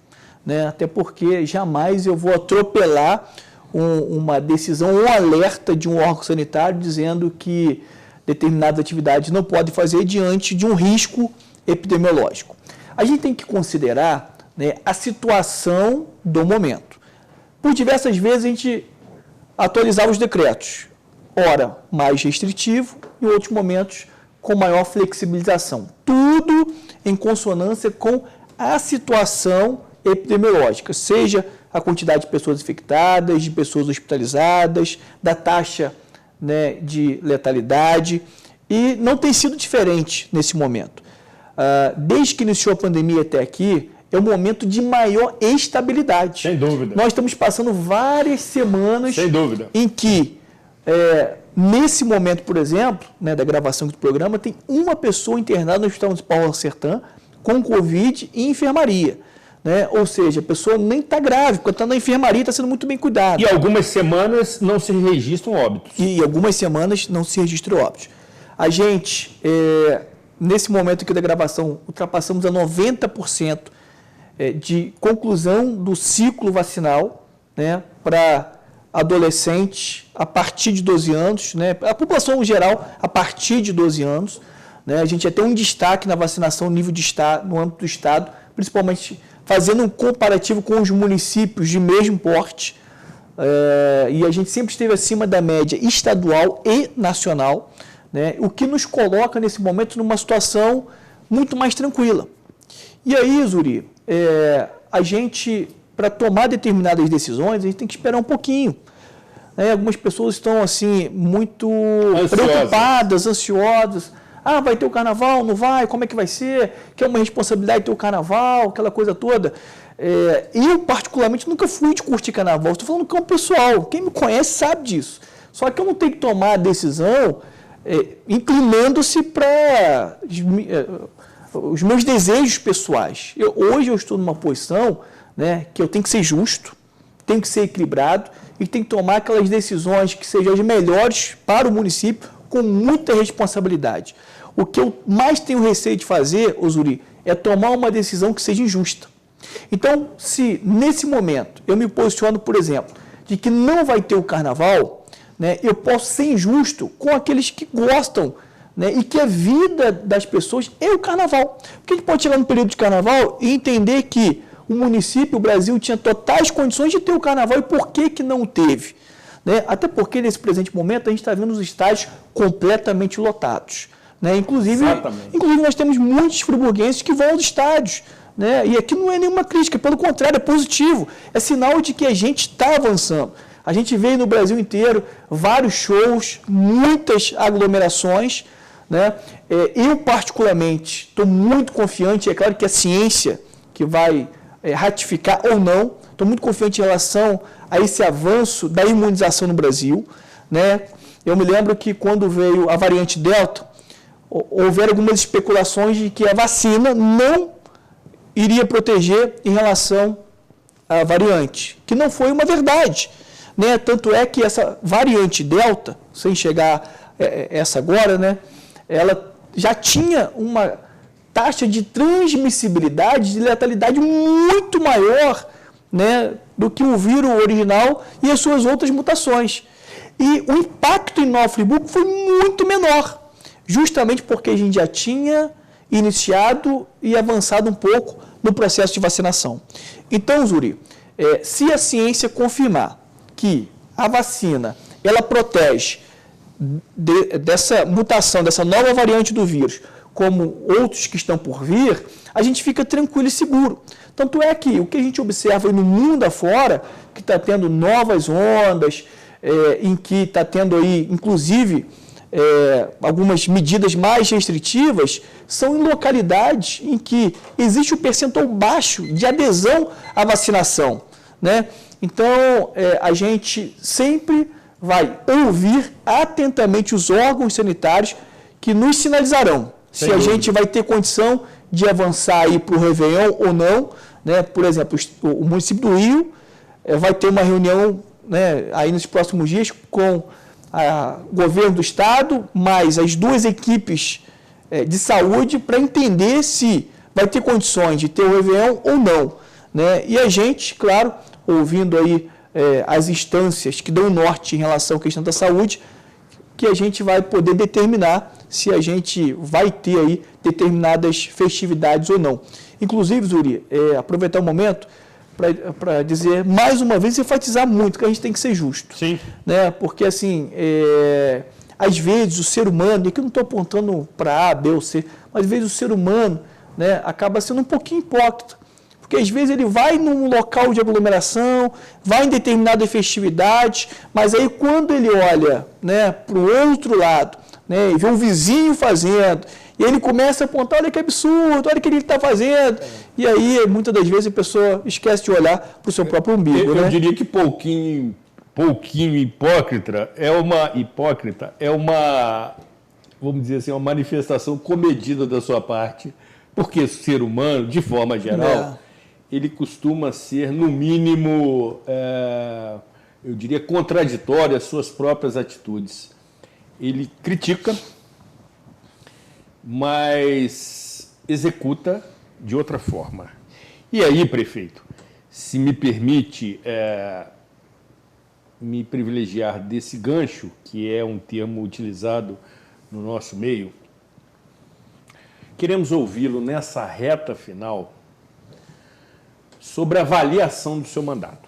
né? Até porque jamais eu vou atropelar uma decisão ou um alerta de um órgão sanitário dizendo que determinadas atividades não podem fazer diante de um risco epidemiológico. A gente tem que considerar, né, a situação do momento. Por diversas vezes a gente atualizava os decretos, ora mais restritivo, em outros momentos com maior flexibilização. Tudo em consonância com a situação epidemiológica, seja a quantidade de pessoas infectadas, de pessoas hospitalizadas, da taxa, né, de letalidade, e não tem sido diferente nesse momento. Desde que iniciou a pandemia até aqui, é um momento de maior estabilidade. Sem dúvida. Nós estamos passando várias semanas Sem dúvida. em que, nesse momento, por exemplo, né, da gravação do programa, tem uma pessoa internada no Hospital Municipal Sertã com Covid e enfermaria. Né? Ou seja, a pessoa nem está grave, porque está na enfermaria, está sendo muito bem cuidada. E algumas semanas não se registram óbitos. E algumas semanas não se registram óbitos. A gente, nesse momento aqui da gravação, ultrapassamos a 90% de conclusão do ciclo vacinal, né, para adolescentes a partir de 12 anos, né, a população em geral a partir de 12 anos. Né, a gente já tem um destaque na vacinação no âmbito do Estado, principalmente fazendo um comparativo com os municípios de mesmo porte, e a gente sempre esteve acima da média estadual e nacional, né, o que nos coloca nesse momento numa situação muito mais tranquila. E aí, Zuri, a gente, para tomar determinadas decisões, a gente tem que esperar um pouquinho. Né? Algumas pessoas estão assim muito preocupadas, ansiosas. Ah, vai ter o carnaval? Não vai? Como é que vai ser? Que é uma responsabilidade ter o carnaval, aquela coisa toda. Eu, particularmente, nunca fui de curtir carnaval. Estou falando com o pessoal. Quem me conhece sabe disso. Só que eu não tenho que tomar a decisão inclinando-se para os meus desejos pessoais. Hoje eu estou numa posição, né, que eu tenho que ser justo, tenho que ser equilibrado e tenho que tomar aquelas decisões que sejam as melhores para o município, com muita responsabilidade. O que eu mais tenho receio de fazer, Zuri, é tomar uma decisão que seja injusta. Então, se nesse momento eu me posiciono, por exemplo, de que não vai ter o carnaval, né, eu posso ser injusto com aqueles que gostam, né, e que a vida das pessoas é o carnaval. Porque a gente pode chegar no período de carnaval e entender que o município, o Brasil, tinha totais condições de ter o carnaval e por que não teve? Né? Até porque, nesse presente momento, a gente está vendo os estádios completamente lotados. Né? Inclusive, nós temos muitos friburguenses que vão aos estádios. Né? E aqui não é nenhuma crítica, pelo contrário, é positivo. É sinal de que a gente está avançando. A gente vê no Brasil inteiro vários shows, muitas aglomerações. Né? Eu, particularmente, estou muito confiante, é claro que a ciência que vai ratificar ou não, estou muito confiante em relação a esse avanço da imunização no Brasil. Né? Eu me lembro que quando veio a variante Delta, houveram algumas especulações de que a vacina não iria proteger em relação à variante, que não foi uma verdade. Né? Tanto é que essa variante Delta, sem chegar essa agora, né, ela já tinha uma taxa de transmissibilidade, de letalidade muito maior né, do que o vírus original e as suas outras mutações. E o impacto em Nova Friburgo foi muito menor, justamente porque a gente já tinha iniciado e avançado um pouco no processo de vacinação. Então, Zuri, se a ciência confirmar que a vacina ela protege dessa mutação, dessa nova variante do vírus, como outros que estão por vir, a gente fica tranquilo e seguro. Tanto é que o que a gente observa no mundo afora, que está tendo novas ondas, em que está tendo aí, inclusive, algumas medidas mais restritivas, são em localidades em que existe um percentual baixo de adesão à vacinação, né? Então, a gente sempre vai ouvir atentamente os órgãos sanitários que nos sinalizarão se a gente vai ter condição de avançar aí para o Réveillon ou não, né? Por exemplo, o município do Rio vai ter uma reunião, né, aí nos próximos dias com o governo do estado, mais as duas equipes de saúde para entender se vai ter condições de ter o Réveillon ou não, né? E a gente, claro, ouvindo aí as instâncias que dão norte em relação à questão da saúde, que a gente vai poder determinar se a gente vai ter aí determinadas festividades ou não. Inclusive, Zuri, aproveitar o momento para dizer, mais uma vez, enfatizar muito que a gente tem que ser justo. Sim. Né? Porque, assim, às vezes o ser humano, e aqui eu não estou apontando para A, B ou C, mas às vezes o ser humano, né, acaba sendo um pouquinho hipócrita. Porque às vezes ele vai num local de aglomeração, vai em determinadas festividades, mas aí quando ele olha, né, para o outro lado, né, e vê um vizinho fazendo, e ele começa a apontar, olha que absurdo, olha o que ele está fazendo. E aí, muitas das vezes, a pessoa esquece de olhar para o seu próprio umbigo. Eu diria que pouquinho hipócrita é uma, vamos dizer assim, uma manifestação comedida da sua parte, porque o ser humano, de forma geral, ele costuma ser, no mínimo, eu diria, contraditório às suas próprias atitudes. Ele critica, mas executa de outra forma. E aí, prefeito, se me permite me privilegiar desse gancho, que é um termo utilizado no nosso meio, queremos ouvi-lo nessa reta final sobre a avaliação do seu mandato.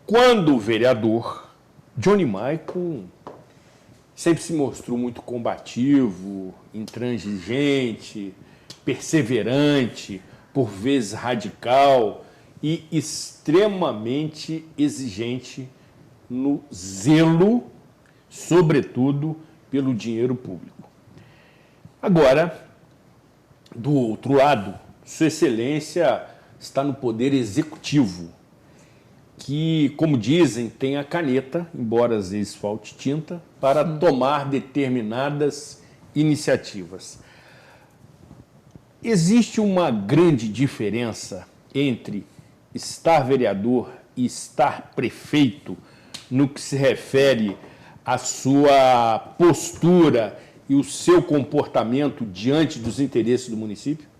Quando o vereador, Johnny Michael sempre se mostrou muito combativo, intransigente, perseverante, por vezes radical e extremamente exigente no zelo, sobretudo, pelo dinheiro público. Agora, do outro lado, Sua Excelência está no poder executivo, que, como dizem, tem a caneta, embora às vezes falte tinta, para tomar determinadas iniciativas. Existe uma grande diferença entre estar vereador e estar prefeito no que se refere à sua postura e o seu comportamento diante dos interesses do município?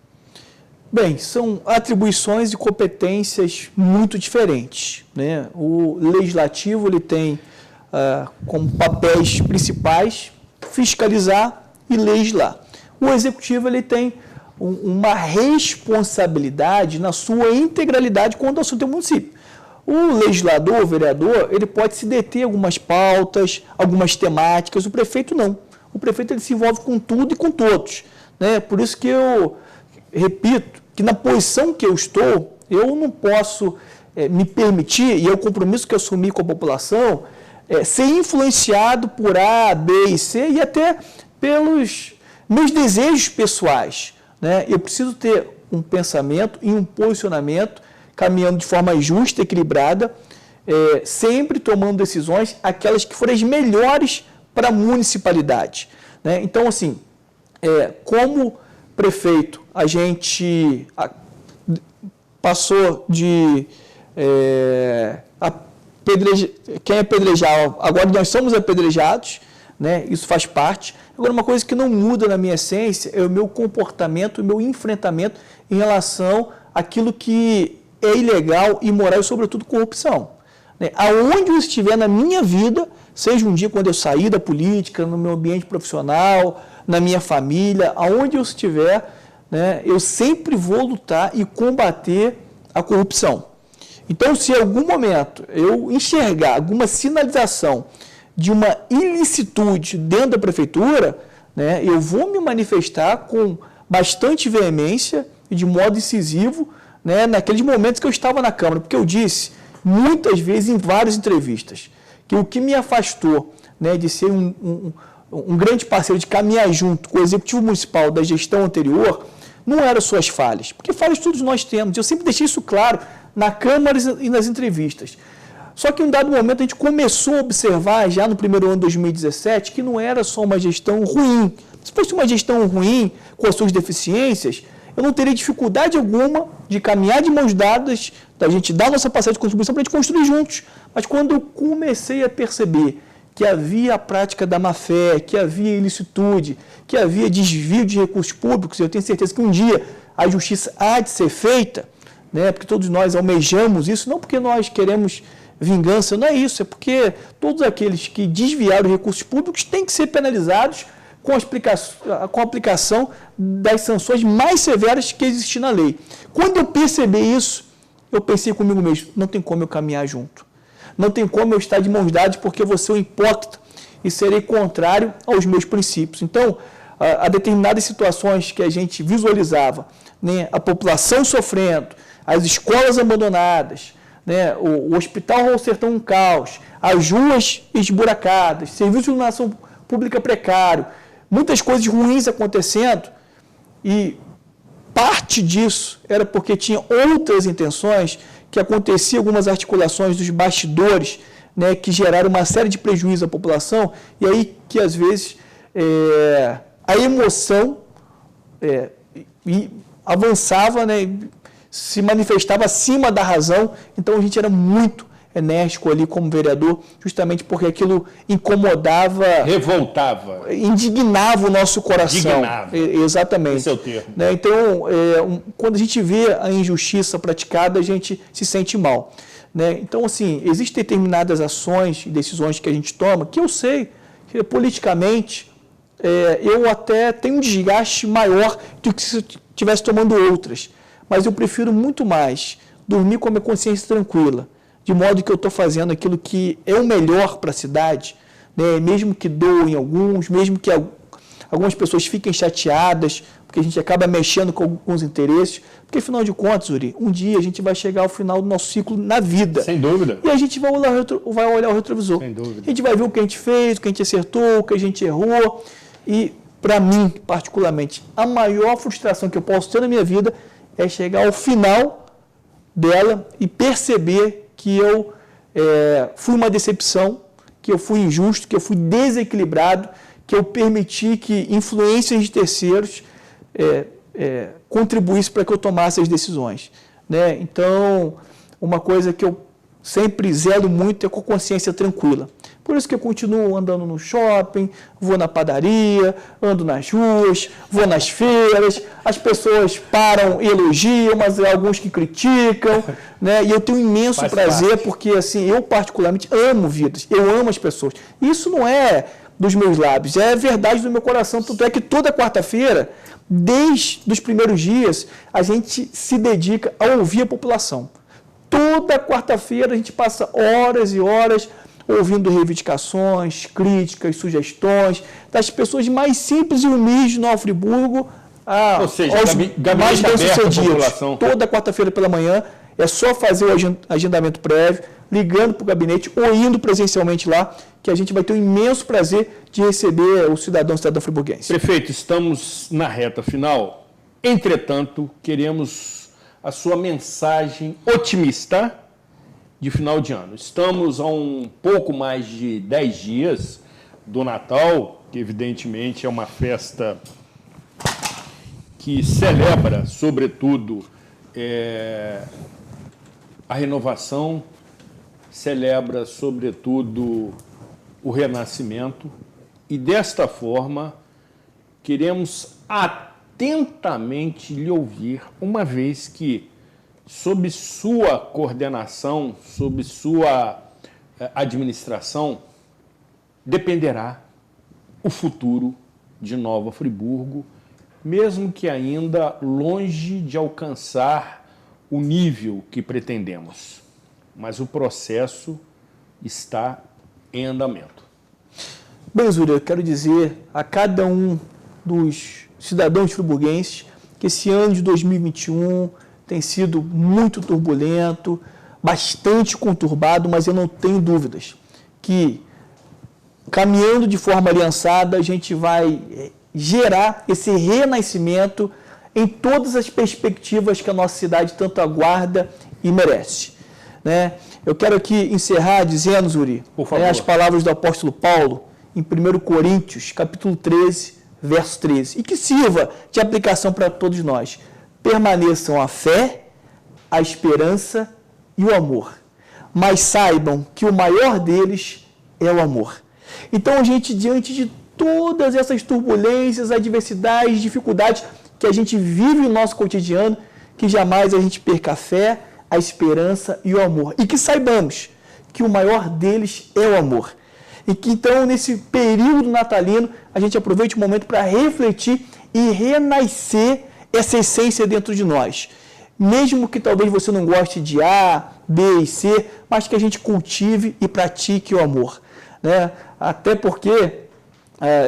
Bem, são atribuições e competências muito diferentes, né? O legislativo ele tem como papéis principais fiscalizar e legislar. O executivo ele tem uma responsabilidade na sua integralidade quanto ao assunto do município. O legislador, o vereador, ele pode se deter algumas pautas, algumas temáticas, o prefeito não. O prefeito ele se envolve com tudo e com todos, né? Por isso que eu repito que na posição que eu estou, eu não posso me permitir, e é o compromisso que eu assumi com a população, ser influenciado por A, B e C e até pelos meus desejos pessoais, né? Eu preciso ter um pensamento e um posicionamento caminhando de forma justa, equilibrada, sempre tomando decisões, aquelas que forem as melhores para a municipalidade, né? Então, assim, como prefeito, a gente passou de quem apedrejar, agora nós somos apedrejados, né? Isso faz parte. Agora, uma coisa que não muda na minha essência é o meu comportamento, o meu enfrentamento em relação àquilo que é ilegal, imoral e, sobretudo, corrupção. Né? Aonde eu estiver na minha vida, seja um dia quando eu sair da política, no meu ambiente profissional, na minha família, aonde eu estiver, né, eu sempre vou lutar e combater a corrupção. Então, se em algum momento eu enxergar alguma sinalização de uma ilicitude dentro da prefeitura, né, eu vou me manifestar com bastante veemência e de modo incisivo, né, naqueles momentos que eu estava na Câmara, porque eu disse muitas vezes em várias entrevistas que o que me afastou, né, de ser um grande parceiro, de caminhar junto com o Executivo Municipal da gestão anterior, não eram suas falhas, porque falhas todos nós temos. Eu sempre deixei isso claro na Câmara e nas entrevistas. Só que em um dado momento a gente começou a observar, já no primeiro ano de 2017, que não era só uma gestão ruim. Se fosse uma gestão ruim, com as suas deficiências, eu não teria dificuldade alguma de caminhar de mãos dadas, da gente dar nossa parcela de contribuição para a gente construir juntos. Mas quando eu comecei a perceber que havia a prática da má-fé, que havia ilicitude, que havia desvio de recursos públicos, eu tenho certeza que um dia a justiça há de ser feita, né, porque todos nós almejamos isso, não porque nós queremos vingança, não é isso, é porque todos aqueles que desviaram recursos públicos têm que ser penalizados com a aplicação das sanções mais severas que existem na lei. Quando eu percebi isso, eu pensei comigo mesmo, não tem como eu caminhar junto. Não tem como eu estar de mãos dadas porque eu vou ser um hipócrita e serei contrário aos meus princípios. Então, a determinadas situações que a gente visualizava, né, a população sofrendo, as escolas abandonadas, né, o Hospital Raul Sertão um caos, as ruas esburacadas, serviço de iluminação pública precário, muitas coisas ruins acontecendo, e parte disso era porque tinha outras intenções, que acontecia algumas articulações dos bastidores, né, que geraram uma série de prejuízos à população, e aí que às vezes a emoção avançava, né, se manifestava acima da razão. Então a gente era muito enérgico ali como vereador, justamente porque aquilo incomodava, revoltava, indignava o nosso coração. Indignava. Exatamente. Esse é o termo. Né? Então, quando a gente vê a injustiça praticada, a gente se sente mal. Né? Então, assim, existem determinadas ações e decisões que a gente toma, que eu sei que politicamente eu até tenho um desgaste maior do que se eu estivesse tomando outras. Mas eu prefiro muito mais dormir com a minha consciência tranquila, de modo que eu estou fazendo aquilo que é o melhor para a cidade, né? Mesmo que doem alguns, mesmo que algumas pessoas fiquem chateadas, porque a gente acaba mexendo com alguns interesses, porque afinal de contas, Uri, um dia a gente vai chegar ao final do nosso ciclo na vida. Sem dúvida. E a gente vai olhar o retrovisor. Sem dúvida. A gente vai ver o que a gente fez, o que a gente acertou, o que a gente errou. E, para mim, particularmente, a maior frustração que eu posso ter na minha vida é chegar ao final dela e perceber que eu fui uma decepção, que eu fui injusto, que eu fui desequilibrado, que eu permiti que influências de terceiros contribuíssem para que eu tomasse as decisões. Né? Então, uma coisa que eu sempre zelo muito é com consciência tranquila. Por isso que eu continuo andando no shopping, vou na padaria, ando nas ruas, vou nas feiras, as pessoas param e elogiam, mas há alguns que criticam, né? E eu tenho imenso prazer, porque assim, eu particularmente amo vidas, eu amo as pessoas. Isso não é dos meus lábios, é verdade do meu coração, tanto é que toda quarta-feira, desde os primeiros dias, a gente se dedica a ouvir a população. Toda quarta-feira a gente passa horas e horas ouvindo reivindicações, críticas, sugestões das pessoas mais simples e humildes de Nova Friburgo Ou seja, aos mais bem-sucedidos. Toda quarta-feira pela manhã é só fazer o agendamento prévio, ligando para o gabinete ou indo presencialmente lá, que a gente vai ter um imenso prazer de receber o cidadão friburguense. Prefeito, estamos na reta final. Entretanto, queremos a sua mensagem otimista de final de ano. Estamos a um pouco mais de 10 dias do Natal, que evidentemente é uma festa que celebra, sobretudo, a renovação, celebra, sobretudo, o renascimento, e desta forma queremos atentamente lhe ouvir, uma vez que sob sua coordenação, sob sua administração, dependerá o futuro de Nova Friburgo, mesmo que ainda longe de alcançar o nível que pretendemos. Mas o processo está em andamento. Bem, Zuri, eu quero dizer a cada um dos cidadãos friburguenses que esse ano de 2021 tem sido muito turbulento, bastante conturbado, mas eu não tenho dúvidas que, caminhando de forma aliançada, a gente vai gerar esse renascimento em todas as perspectivas que a nossa cidade tanto aguarda e merece. Né? Eu quero aqui encerrar dizendo, Zuri, as palavras do apóstolo Paulo, em 1 Coríntios, capítulo 13, verso 13, e que sirva de aplicação para todos nós. Permaneçam a fé, a esperança e o amor, mas saibam que o maior deles é o amor. Então, a gente, diante de todas essas turbulências, adversidades, dificuldades que a gente vive no nosso cotidiano, que jamais a gente perca a fé, a esperança e o amor. E que saibamos que o maior deles é o amor. E que então, nesse período natalino, a gente aproveite o momento para refletir e renascer essa essência dentro de nós. Mesmo que talvez você não goste de A, B e C, mas que a gente cultive e pratique o amor. Né? Até porque,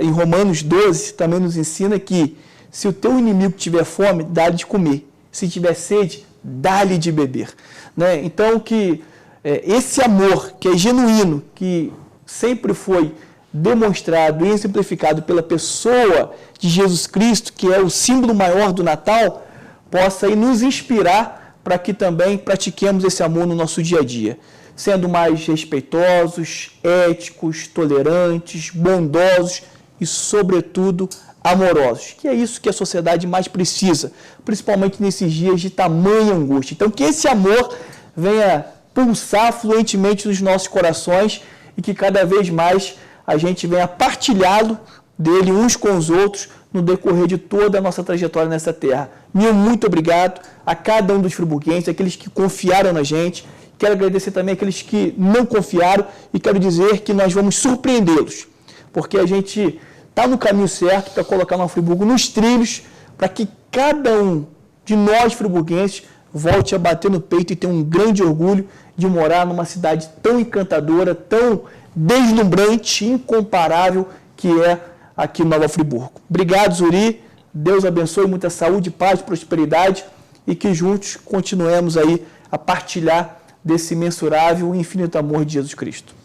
em Romanos 12, também nos ensina que se o teu inimigo tiver fome, dá-lhe de comer. Se tiver sede, dá-lhe de beber. Né? Então, que esse amor que é genuíno, que sempre foi demonstrado e exemplificado pela pessoa de Jesus Cristo, que é o símbolo maior do Natal, possa aí nos inspirar para que também pratiquemos esse amor no nosso dia a dia, sendo mais respeitosos, éticos, tolerantes, bondosos e, sobretudo, amorosos, que é isso que a sociedade mais precisa, principalmente nesses dias de tamanha angústia. Então, que esse amor venha pulsar fluentemente nos nossos corações e que cada vez mais a gente venha partilhá-lo dele uns com os outros no decorrer de toda a nossa trajetória nessa terra. Meu muito obrigado a cada um dos friburguenses, aqueles que confiaram na gente. Quero agradecer também aqueles que não confiaram e quero dizer que nós vamos surpreendê-los, porque a gente está no caminho certo para colocar Nova Friburgo nos trilhos, para que cada um de nós friburguenses volte a bater no peito e ter um grande orgulho de morar numa cidade tão encantadora, tão deslumbrante, incomparável, que é aqui Nova Friburgo. Obrigado, Zuri. Deus abençoe, muita saúde, paz, prosperidade e que juntos continuemos aí a partilhar desse imensurável e infinito amor de Jesus Cristo.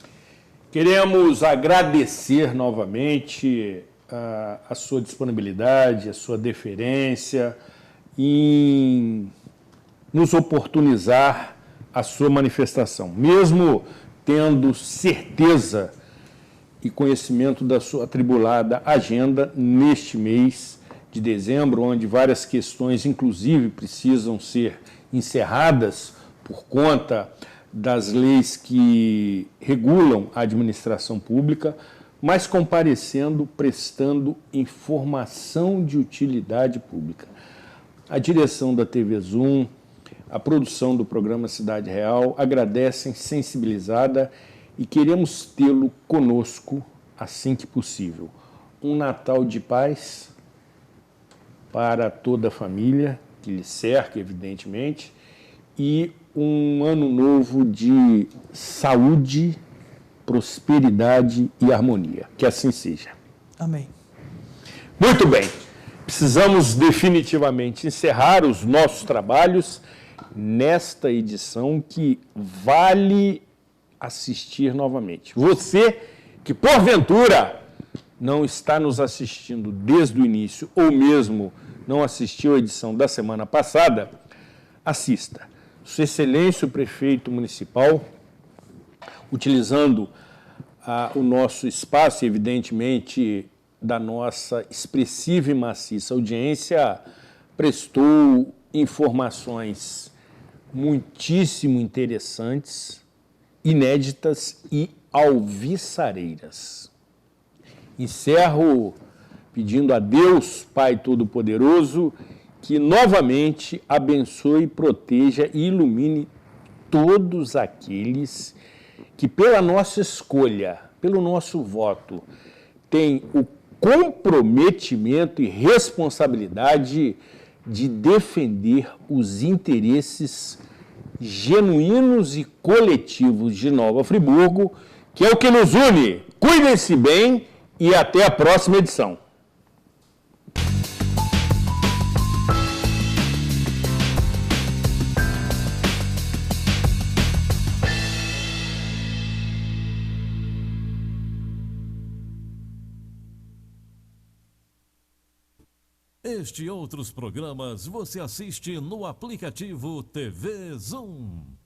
Queremos agradecer novamente a sua disponibilidade, a sua deferência em nos oportunizar a sua manifestação, mesmo tendo certeza e conhecimento da sua atribulada agenda neste mês de dezembro, onde várias questões, inclusive, precisam ser encerradas por conta das leis que regulam a administração pública, mas comparecendo, prestando informação de utilidade pública. A direção da TV Zoom, a produção do programa Cidade Real agradecem, sensibilizada, e queremos tê-lo conosco assim que possível. Um Natal de paz para toda a família que lhe cerca, evidentemente, e um ano novo de saúde, prosperidade e harmonia. Que assim seja. Amém. Muito bem. Precisamos definitivamente encerrar os nossos trabalhos nesta edição que vale assistir novamente. Você que, porventura, não está nos assistindo desde o início ou mesmo não assistiu a edição da semana passada, assista. Sua Excelência o Prefeito Municipal, utilizando o nosso espaço, evidentemente, da nossa expressiva e maciça audiência, prestou informações muitíssimo interessantes, inéditas e alviçareiras. Encerro pedindo a Deus, Pai Todo-Poderoso, que novamente abençoe, proteja e ilumine todos aqueles que, pela nossa escolha, pelo nosso voto, têm o comprometimento e responsabilidade de defender os interesses genuínos e coletivos de Nova Friburgo, que é o que nos une. Cuidem-se bem e até a próxima edição. Este e outros programas você assiste no aplicativo TV Zoom.